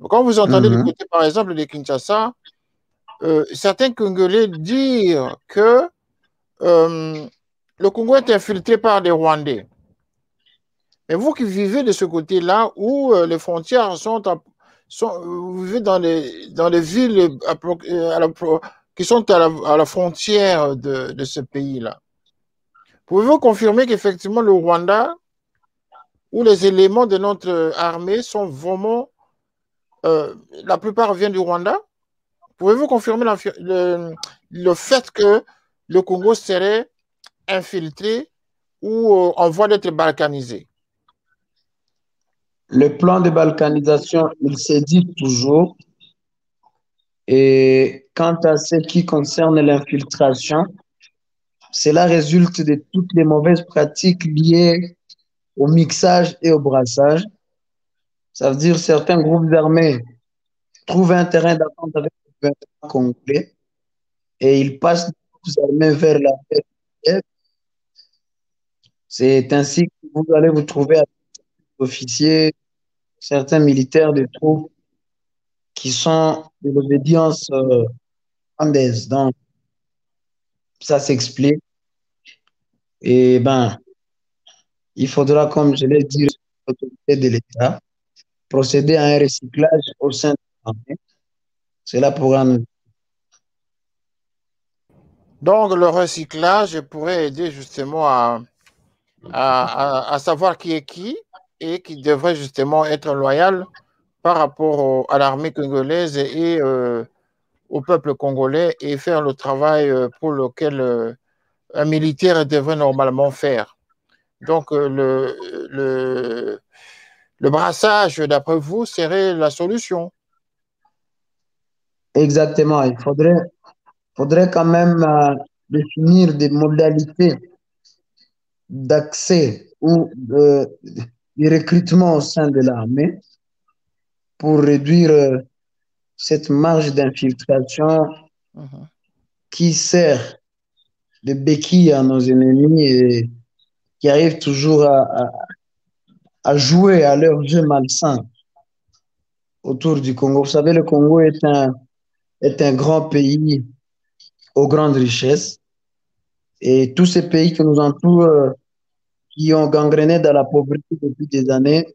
Quand vous entendez du Mhm. côté, par exemple, de Kinshasa, certains Congolais dire que le Congo est infiltré par des Rwandais. Mais vous qui vivez de ce côté-là, où les frontières vous vivez dans les villes qui sont à la frontière de ce pays-là, pouvez-vous confirmer qu'effectivement le Rwanda ou les éléments de notre armée sont vraiment, la plupart viennent du Rwanda? Pouvez-vous confirmer le fait que le Congo serait infiltré ou en voie d'être balkanisé? Le plan de balkanisation, il se dit toujours. Et quant à ce qui concerne l'infiltration, cela résulte de toutes les mauvaises pratiques liées au mixage et au brassage. Ça veut dire certains groupes armés trouvent un terrain d'attente avec le gouvernement congolais et ils passent des groupes armés vers la paix. C'est ainsi que vous allez vous trouver avec des officiers, certains militaires de troupes qui sont de l'obédience rwandaise. Donc, ça s'explique. Et ben, il faudra, comme je l'ai dit, l'autorité de l'État, procéder à un recyclage au sein de l'armée. Cela pourra nous... Donc, le recyclage pourrait aider justement à savoir qui est qui et qui devrait justement être loyal par rapport à l'armée congolaise et au peuple congolais et faire le travail pour lequel un militaire devrait normalement faire. Donc, le brassage, d'après vous, serait la solution. Exactement. Faudrait quand même définir des modalités d'accès ou de recrutement au sein de l'armée pour réduire cette marge d'infiltration Mhm. qui sert de béquille à nos ennemis et qui arrive toujours à jouer à leur jeu malsain autour du Congo. Vous savez, le Congo est un grand pays aux grandes richesses et tous ces pays qui nous entourent, qui ont gangréné dans la pauvreté depuis des années,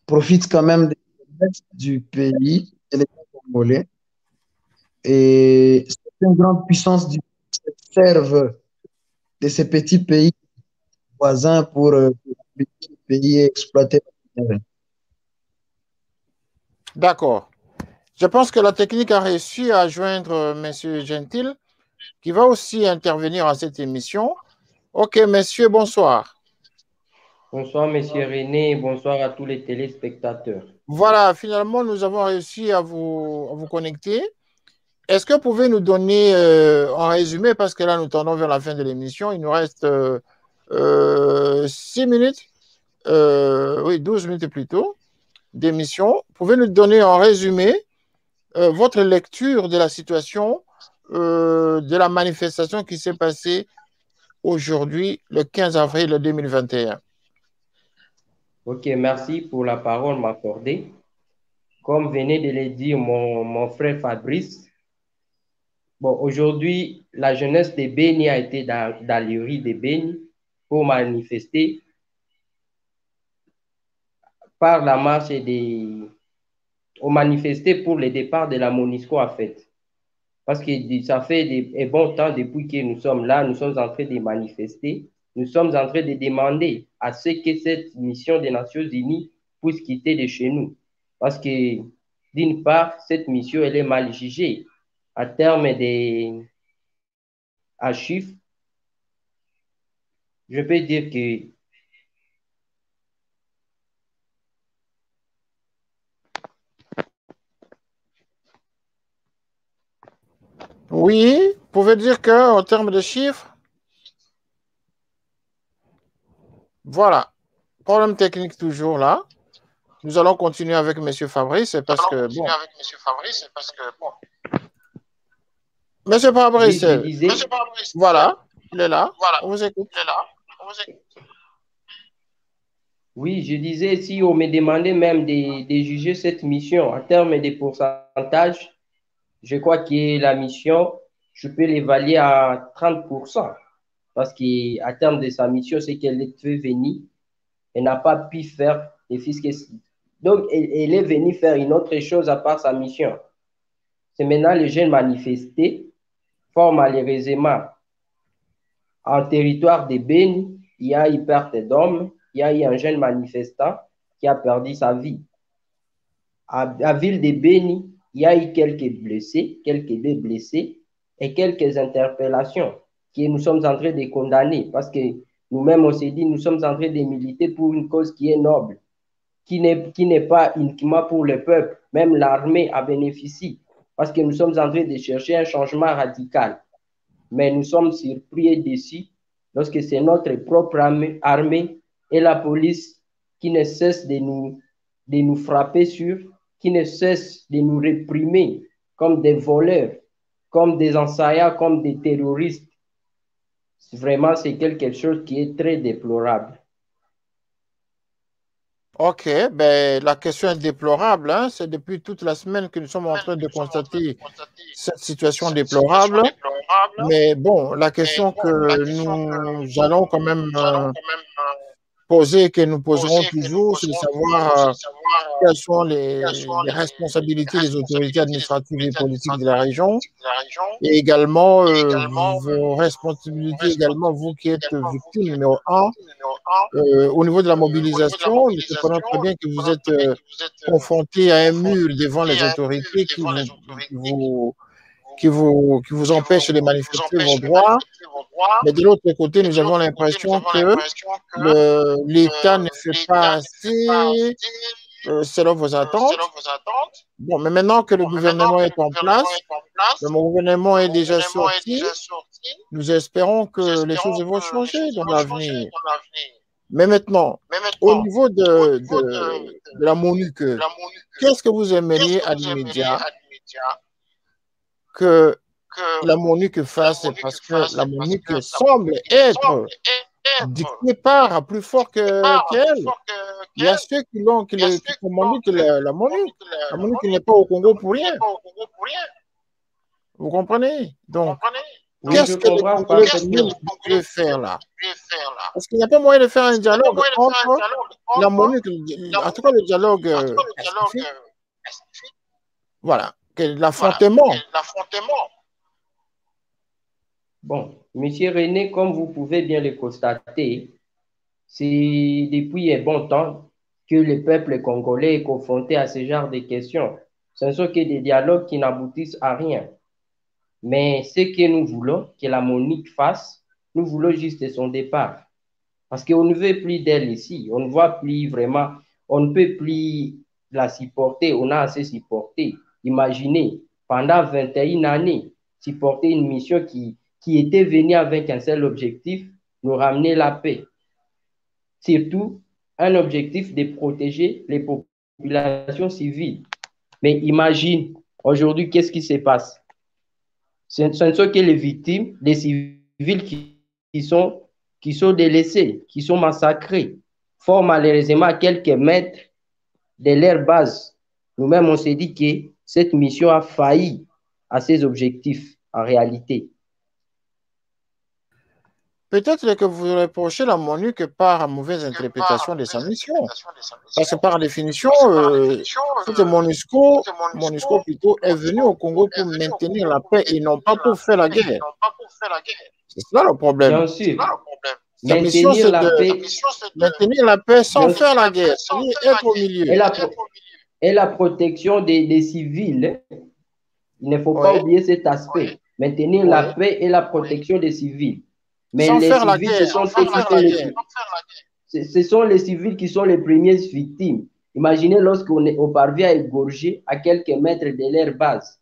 profitent quand même des richesses du pays, de l'État congolais. Et certaines grandes puissances du monde servent de ces petits pays voisins pour les pays exploiter. D'accord. Je pense que la technique a réussi à joindre M. Gentil, qui va aussi intervenir à cette émission. Ok, messieurs, bonsoir. Bonsoir, Monsieur René, bonsoir à tous les téléspectateurs. Voilà, finalement, nous avons réussi à vous connecter. Est-ce que vous pouvez nous donner en résumé, parce que là, nous tendons vers la fin de l'émission, il nous reste 6 minutes, oui, 12 minutes plutôt, d'émission. Pouvez nous donner en résumé votre lecture de la situation, de la manifestation qui s'est passée aujourd'hui, le 15 avril 2021. Ok, merci pour la parole m'accorder. Comme venait de le dire mon frère Fabrice, bon, aujourd'hui, la jeunesse de Beni a été dans les rues de Beni pour manifester par la marche des... ont manifesté pour le départ de la MONUSCO en fait. Parce que ça fait un bon temps depuis que nous sommes là, nous sommes en train de manifester, nous sommes en train de demander à ce que cette mission des Nations Unies puisse quitter de chez nous. Parce que, d'une part, cette mission, elle est mal jugée. À terme à chiffres, je peux dire que Oui, vous pouvez dire qu'en termes de chiffres, voilà, problème technique toujours là. Nous allons continuer avec M. Fabrice parce que, bon. Monsieur oui, Fabrice, je disais, voilà, il est là. On vous écoute. oui, je disais, si on me demandait même de juger cette mission en termes de pourcentage, je crois que la mission, je peux l'évaluer à 30%. Parce qu'à terme de sa mission, c'est qu'elle est venue, elle n'a pas pu faire les fiscs. Donc, elle est venue faire une autre chose à part sa mission. C'est maintenant les jeunes manifestés, fort malheureusement, en territoire de Beni, il y a eu perte d'hommes, il y a eu un jeune manifestant qui a perdu sa vie. À ville de Beni, il y a eu quelques blessés, quelques deux blessés et quelques interpellations que nous sommes en train de condamner parce que nous-mêmes, on s'est dit, nous sommes en train de militer pour une cause qui est noble, qui n'est pas uniquement pour le peuple. Même l'armée a bénéficié parce que nous sommes en train de chercher un changement radical. Mais nous sommes surpris et déçus lorsque c'est notre propre armée et la police qui ne cessent de nous frapper sur, qui ne cessent de nous réprimer comme des voleurs, comme des assaillants, comme des terroristes. Vraiment, c'est quelque chose qui est très déplorable. Ok, ben, la question est déplorable. Hein. C'est depuis toute la semaine que nous sommes en train de constater cette situation déplorable. Mais bon, la question que nous allons quand même poser, que nous poserons toujours, c'est de savoir quelles sont les responsabilités des autorités administratives et politiques de la région et également vos responsabilités, également vous qui êtes victime numéro un. Au niveau de la mobilisation, nous comprenons très bien que vous êtes confronté à un mur devant les autorités qui vous empêchent de manifester vos droits. Mais de l'autre côté, nous avons l'impression que l'État ne fait pas assez selon vos attentes. Bon, mais maintenant que le gouvernement est en place, le gouvernement est déjà sorti, nous espérons que les choses vont changer dans l'avenir. Mais maintenant, au niveau de la MONUC, qu'est-ce que vous aimeriez à l'immédiat que la MONUC fasse? Parce que la MONUC semble être dictée par plus fort qu'elle. Il y a ceux qui commandent la MONUC. La MONUC n'est pas au Congo pour rien. Vous comprenez? Donc, qu'est-ce que les Congolais peuvent faire là? Parce qu'il n'y a pas moyen de faire un dialogue entre la MONUC, en tout cas le dialogue pacifique. Voilà, l'affrontement. Bon, Monsieur René, comme vous pouvez bien le constater, c'est depuis un bon temps que le peuple congolais est confronté à ce genre de questions. Ce ne sont que des dialogues qui n'aboutissent à rien. Mais ce que nous voulons que la MONUC fasse, nous voulons juste son départ. Parce qu'on ne veut plus d'elle ici. On ne voit plus vraiment, on ne peut plus la supporter. On a assez supporté. Imaginez, pendant 21 années, supporter une mission qui était venue avec un seul objectif, nous ramener la paix. Surtout, un objectif de protéger les populations civiles. Mais imagine, aujourd'hui, qu'est-ce qui se passe? Ce ne sont que les victimes, les civils qui sont délaissés, qui sont massacrés. Fort malheureusement, à quelques mètres de leur base. Nous-mêmes, on s'est dit que cette mission a failli à ses objectifs en réalité. Peut-être que vous reprochez la MONUC par mauvaise interprétation de sa mission. Parce que par définition, cette MONUSCO plutôt est venu au Congo pour maintenir la paix et non pas pour faire la guerre. C'est ça le problème. Bien sûr, Sa mission, maintenir c'est la de paix maintenir la paix sans Bien sûr. faire la guerre, c'est-à-dire être au milieu. et la protection des civils. Il ne faut pas Oui. oublier cet aspect. Maintenir la paix et la protection des civils. Mais Sans les faire la civils, guerre, ce sont les civils qui sont les premières victimes. Imaginez lorsqu'on parvient à égorger à quelques mètres de leur base.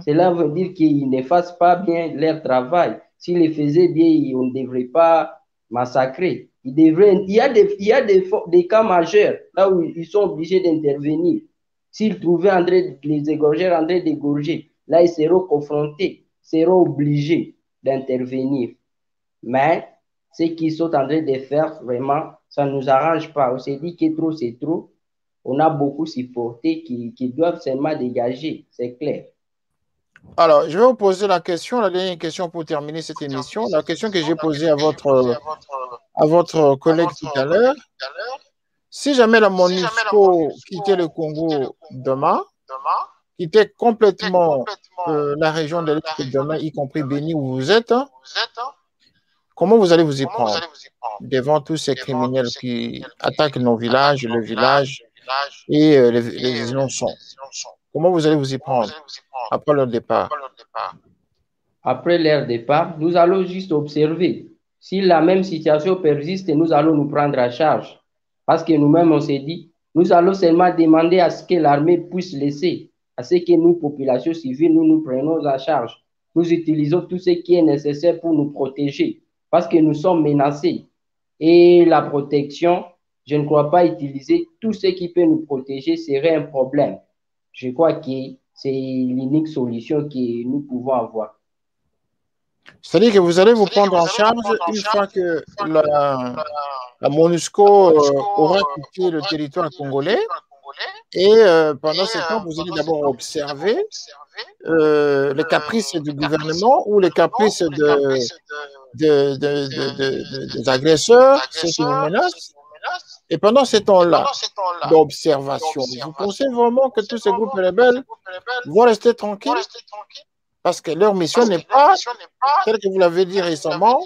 Cela veut dire qu'ils ne fassent pas bien leur travail. S'ils le faisaient bien, on ne devrait pas massacrer. Il y a des cas majeurs là où ils sont obligés d'intervenir. S'ils trouvaient en train de les égorger, en train d'égorger, là, ils seront confrontés, seront obligés d'intervenir. Mais ce qu'ils sont en train de faire, vraiment, ça ne nous arrange pas. On s'est dit que trop, c'est trop. On a beaucoup supporté qui doivent seulement dégager, c'est clair. Alors, je vais vous poser la dernière question pour terminer cette émission. La question que j'ai posée à votre collègue tout à l'heure. Si jamais la MONUSCO quittait le Congo demain, quittait complètement la région de l'Est demain, y compris Béni où vous êtes, comment vous allez vous y prendre devant tous ces criminels qui attaquent nos villages, le village et les innocents? Comment vous allez vous y prendre après leur départ? Après leur départ, nous allons juste observer. Si la même situation persiste, nous allons nous prendre à charge. Parce que nous-mêmes, on s'est dit, nous allons seulement demander à ce que l'armée puisse laisser, à ce que nous, populations civiles, nous prenons en charge. Nous utilisons tout ce qui est nécessaire pour nous protéger, parce que nous sommes menacés. Et la protection, je ne crois pas utiliser tout ce qui peut nous protéger serait un problème. Je crois que c'est l'unique solution que nous pouvons avoir. C'est-à-dire que vous allez vous prendre en charge une fois que la MONUSCO aura quitté le territoire congolais. Et pendant ce temps, vous allez d'abord observer les caprices du gouvernement ou les caprices des agresseurs, ceux qui nous menacent. Et pendant ce temps-là d'observation, vous pensez vraiment que tous ces groupes rebelles vont rester tranquilles? Parce que leur mission n'est pas, tel que vous l'avez dit récemment,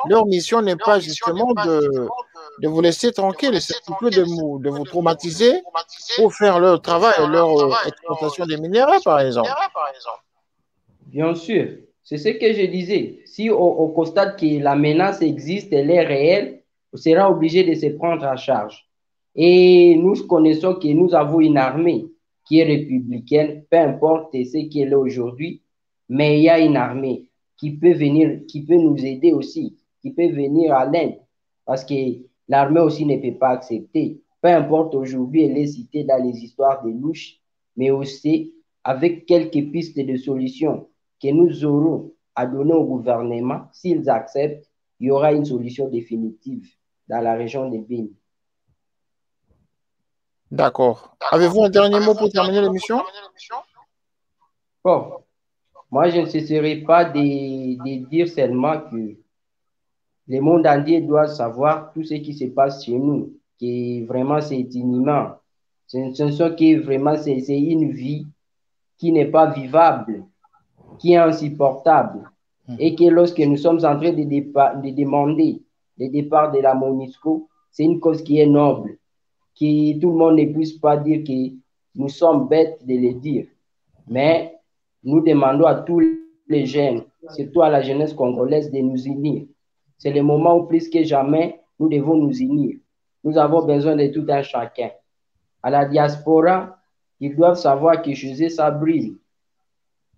leur mission n'est pas justement de vous laisser tranquille, c'est plutôt de vous traumatiser pour faire leur travail et leur exploitation des minéraux, par exemple. Bien sûr, c'est ce que je disais. Si on constate que la menace existe, elle est réelle, on sera obligé de se prendre en charge. Et nous connaissons que nous avons une armée qui est républicaine, peu importe ce qu'elle est aujourd'hui, mais il y a une armée qui peut venir, qui peut nous aider aussi, qui peut venir à l'aide, parce que l'armée aussi ne peut pas accepter. Peu importe aujourd'hui, elle est citée dans les histoires de louches, mais aussi avec quelques pistes de solutions que nous aurons à donner au gouvernement. S'ils acceptent, il y aura une solution définitive dans la région de Béni. D'accord. Avez-vous un dernier mot pour terminer l'émission? Bon, moi, je ne cesserai pas de dire seulement que le monde entier doit savoir tout ce qui se passe chez nous, que vraiment c'est inhumain. Vraiment, c'est une vie qui n'est pas vivable, qui est insupportable. Et que lorsque nous sommes en train de demander le départ de la MONUSCO, c'est une cause qui est noble, que tout le monde ne puisse pas dire que nous sommes bêtes de le dire. Mais nous demandons à tous les jeunes, surtout à la jeunesse congolaise, de nous unir. C'est le moment où plus que jamais, nous devons nous unir. Nous avons besoin de tout un chacun. À la diaspora, ils doivent savoir que chez eux, ça brille.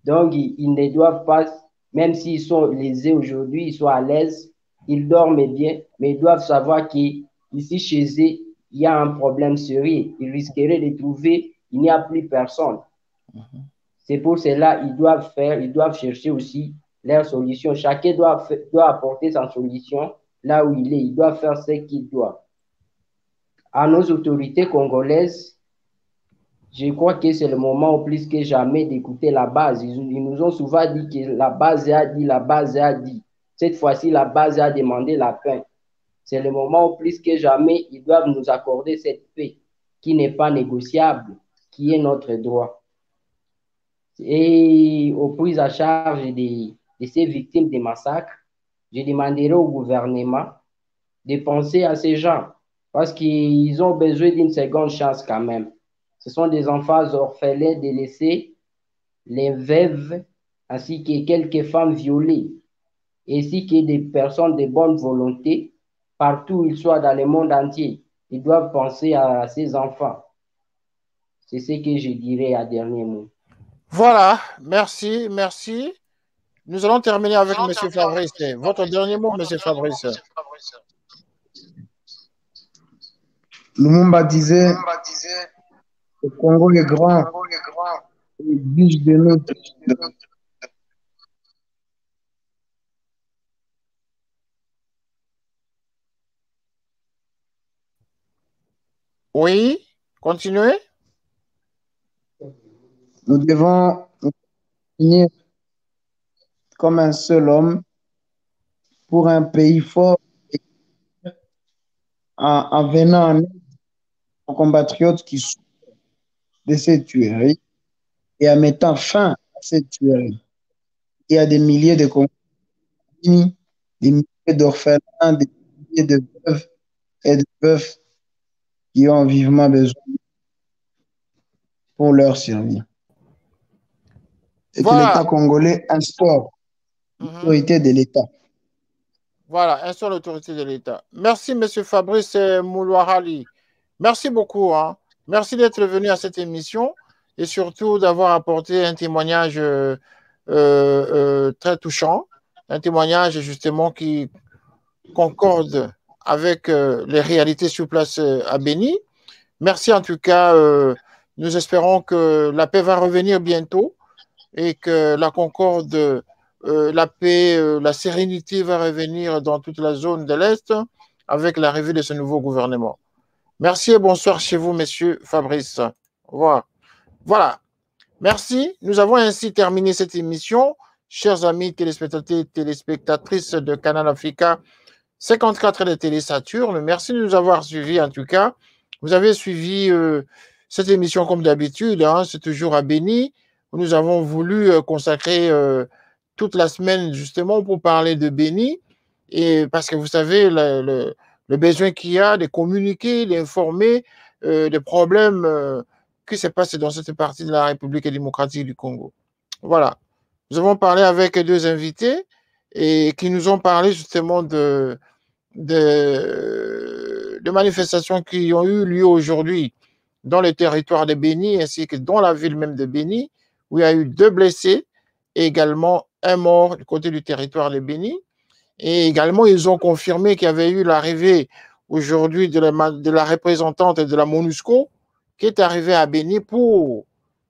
Donc, ils ne doivent pas, même s'ils sont lésés aujourd'hui, ils sont à l'aise, ils dorment bien, mais ils doivent savoir qu'ici, chez eux, il y a un problème sérieux. Ils risqueraient de trouver, il n'y a plus personne. C'est pour cela qu'ils ils doivent chercher aussi leur solution. Chacun doit apporter sa solution là où il est. Il doit faire ce qu'il doit. À nos autorités congolaises, je crois que c'est le moment au plus que jamais d'écouter la base. Ils nous ont souvent dit que la base a dit, la base a dit. Cette fois-ci, la base a demandé la paix. C'est le moment où plus que jamais, ils doivent nous accorder cette paix qui n'est pas négociable, qui est notre droit. Et aux prises à charge de ces victimes des massacres, je demanderai au gouvernement de penser à ces gens parce qu'ils ont besoin d'une seconde chance quand même. Ce sont des enfants orphelins délaissés, les veuves, ainsi que quelques femmes violées, ainsi que des personnes de bonne volonté, partout où ils soient dans le monde entier. Ils doivent penser à ces enfants. C'est ce que je dirais à dernier mot. Voilà, merci, merci. Nous allons terminer avec M. Fabrice. Votre dernier mot, M. Fabrice. Lumumba disait, le Congo est grand, il exige de nous. Oui, continuez. Nous devons nous unir comme un seul homme pour un pays fort en venant en aide aux compatriotes qui souffrent de ces tueries et en mettant fin à ces tueries. Il y a des milliers de Congolais, des milliers d'orphelins, des milliers de veuves et de veufs qui ont vivement besoin pour leur survie. Et que Voilà. l'État congolais instaure l'autorité de l'État. Voilà, instaure l'autorité de l'État. Merci, M. Fabrice Moulouarali. Merci beaucoup. Hein. Merci d'être venu à cette émission et surtout d'avoir apporté un témoignage très touchant, un témoignage justement qui concorde avec les réalités sur place à Béni. Merci en tout cas. Nous espérons que la paix va revenir bientôt et que la concorde, la paix, la sérénité va revenir dans toute la zone de l'Est avec l'arrivée de ce nouveau gouvernement. Merci et bonsoir chez vous, Monsieur Fabrice. Au revoir. Voilà. Merci. Nous avons ainsi terminé cette émission. Chers amis téléspectateurs et téléspectatrices de Canal Africa 54 de Télé Saturne, merci de nous avoir suivis en tout cas. Vous avez suivi cette émission comme d'habitude, hein, c'est toujours à Béni, où nous avons voulu consacrer toute la semaine justement pour parler de Béni, et parce que vous savez le besoin qu'il y a de communiquer, d'informer des problèmes qui se passent dans cette partie de la République démocratique du Congo. Voilà. Nous avons parlé avec deux invités et qui nous ont parlé justement de manifestations qui ont eu lieu aujourd'hui dans le territoire de Béni ainsi que dans la ville même de Béni, où il y a eu 2 blessés et également un mort du côté du territoire de Béni. Et également, ils ont confirmé qu'il y avait eu l'arrivée aujourd'hui de la représentante de la MONUSCO qui est arrivée à Béni pour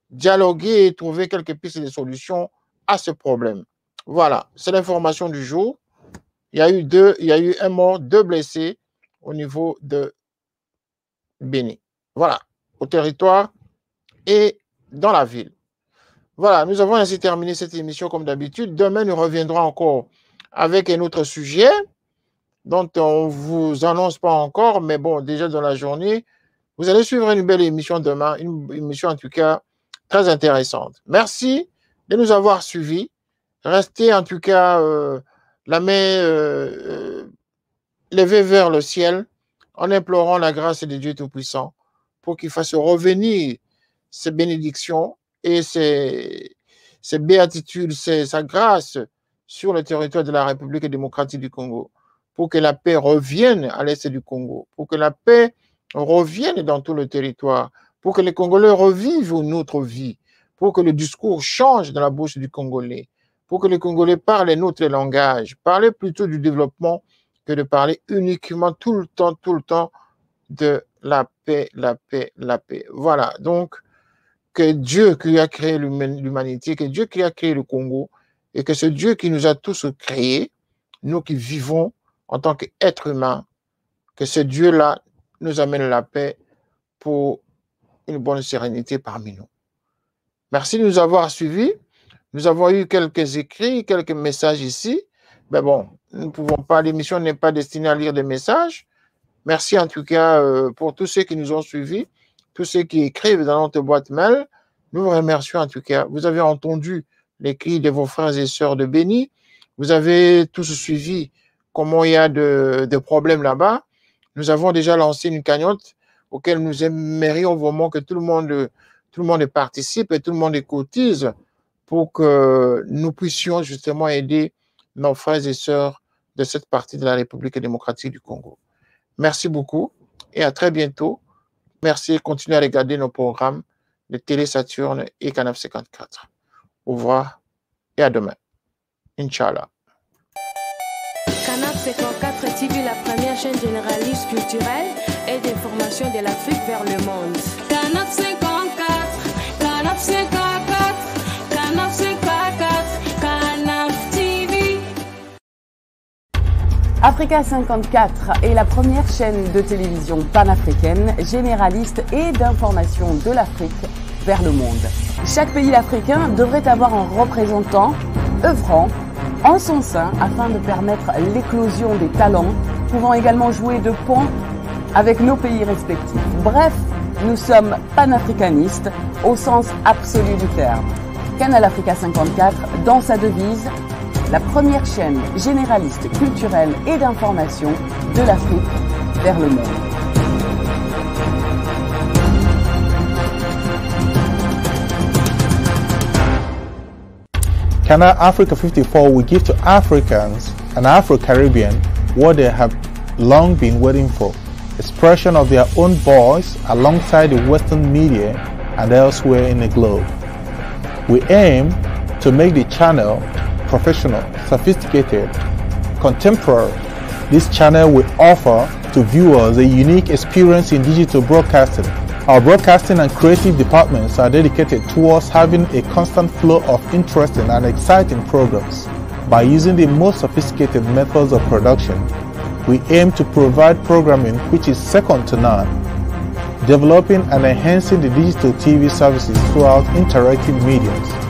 dialoguer et trouver quelques pistes de solutions à ce problème. Voilà, c'est l'information du jour. Il y a eu un mort, 2 blessés au niveau de Béni. Voilà, au territoire et dans la ville. Voilà, nous avons ainsi terminé cette émission comme d'habitude. Demain, nous reviendrons encore avec un autre sujet dont on ne vous annonce pas encore, mais bon, déjà dans la journée, vous allez suivre une belle émission demain, une émission en tout cas très intéressante. Merci de nous avoir suivis. Restez en tout cas la main levée vers le ciel en implorant la grâce de Dieu Tout-Puissant pour qu'il fasse revenir ses bénédictions et ses béatitudes, sa grâce sur le territoire de la République démocratique du Congo, pour que la paix revienne à l'est du Congo, pour que la paix revienne dans tout le territoire, pour que les Congolais revivent une autre vie, pour que le discours change dans la bouche du Congolais, pour que les Congolais parlent notre langage, parler plutôt du développement que de parler uniquement tout le temps de la paix, la paix, la paix. Voilà, donc que Dieu qui a créé l'humanité, que Dieu qui a créé le Congo, et que ce Dieu qui nous a tous créés, nous qui vivons en tant qu'êtres humains, que ce Dieu-là nous amène la paix pour une bonne sérénité parmi nous. Merci de nous avoir suivis. Nous avons eu quelques écrits, quelques messages ici. Mais bon, Nous ne pouvons pas, l'émission n'est pas destinée à lire des messages. Merci en tout cas pour tous ceux qui nous ont suivis, tous ceux qui écrivent dans notre boîte mail. Nous vous remercions en tout cas. Vous avez entendu les cris de vos frères et sœurs de Béni. Vous avez tous suivi comment il y a de problèmes là-bas. Nous avons déjà lancé une cagnotte auquel nous aimerions vraiment que tout le monde participe et tout le monde cotise pour que nous puissions justement aider nos frères et sœurs de cette partie de la République démocratique du Congo. Merci beaucoup et à très bientôt. Merci et continuez à regarder nos programmes de Télé Saturne et Canal 54. Au revoir et à demain. Inch'Allah. Canal 54 TV, la première chaîne généraliste culturelle et d'information de l'Afrique vers le monde. Canal 54, Canal 54, Canal 54, Canal TV. Africa 54 est la première chaîne de télévision panafricaine, généraliste et d'information de l'Afrique vers le monde. Chaque pays africain devrait avoir un représentant œuvrant en son sein afin de permettre l'éclosion des talents, pouvant également jouer de pont avec nos pays respectifs. Bref, nous sommes panafricanistes au sens absolu du terme. Canal Africa 54, dans sa devise, la première chaîne généraliste culturelle et d'information de l'Afrique vers le monde. Canal Africa 54 will give to Africans and Afro-Caribbean what they have long been waiting for, expression of their own voice alongside the Western media and elsewhere in the globe. We aim to make the channel professional, sophisticated, contemporary. This channel will offer to viewers a unique experience in digital broadcasting. Our broadcasting and creative departments are dedicated towards having a constant flow of interesting and exciting programs. By using the most sophisticated methods of production, we aim to provide programming which is second to none, developing and enhancing the digital TV services throughout interactive mediums.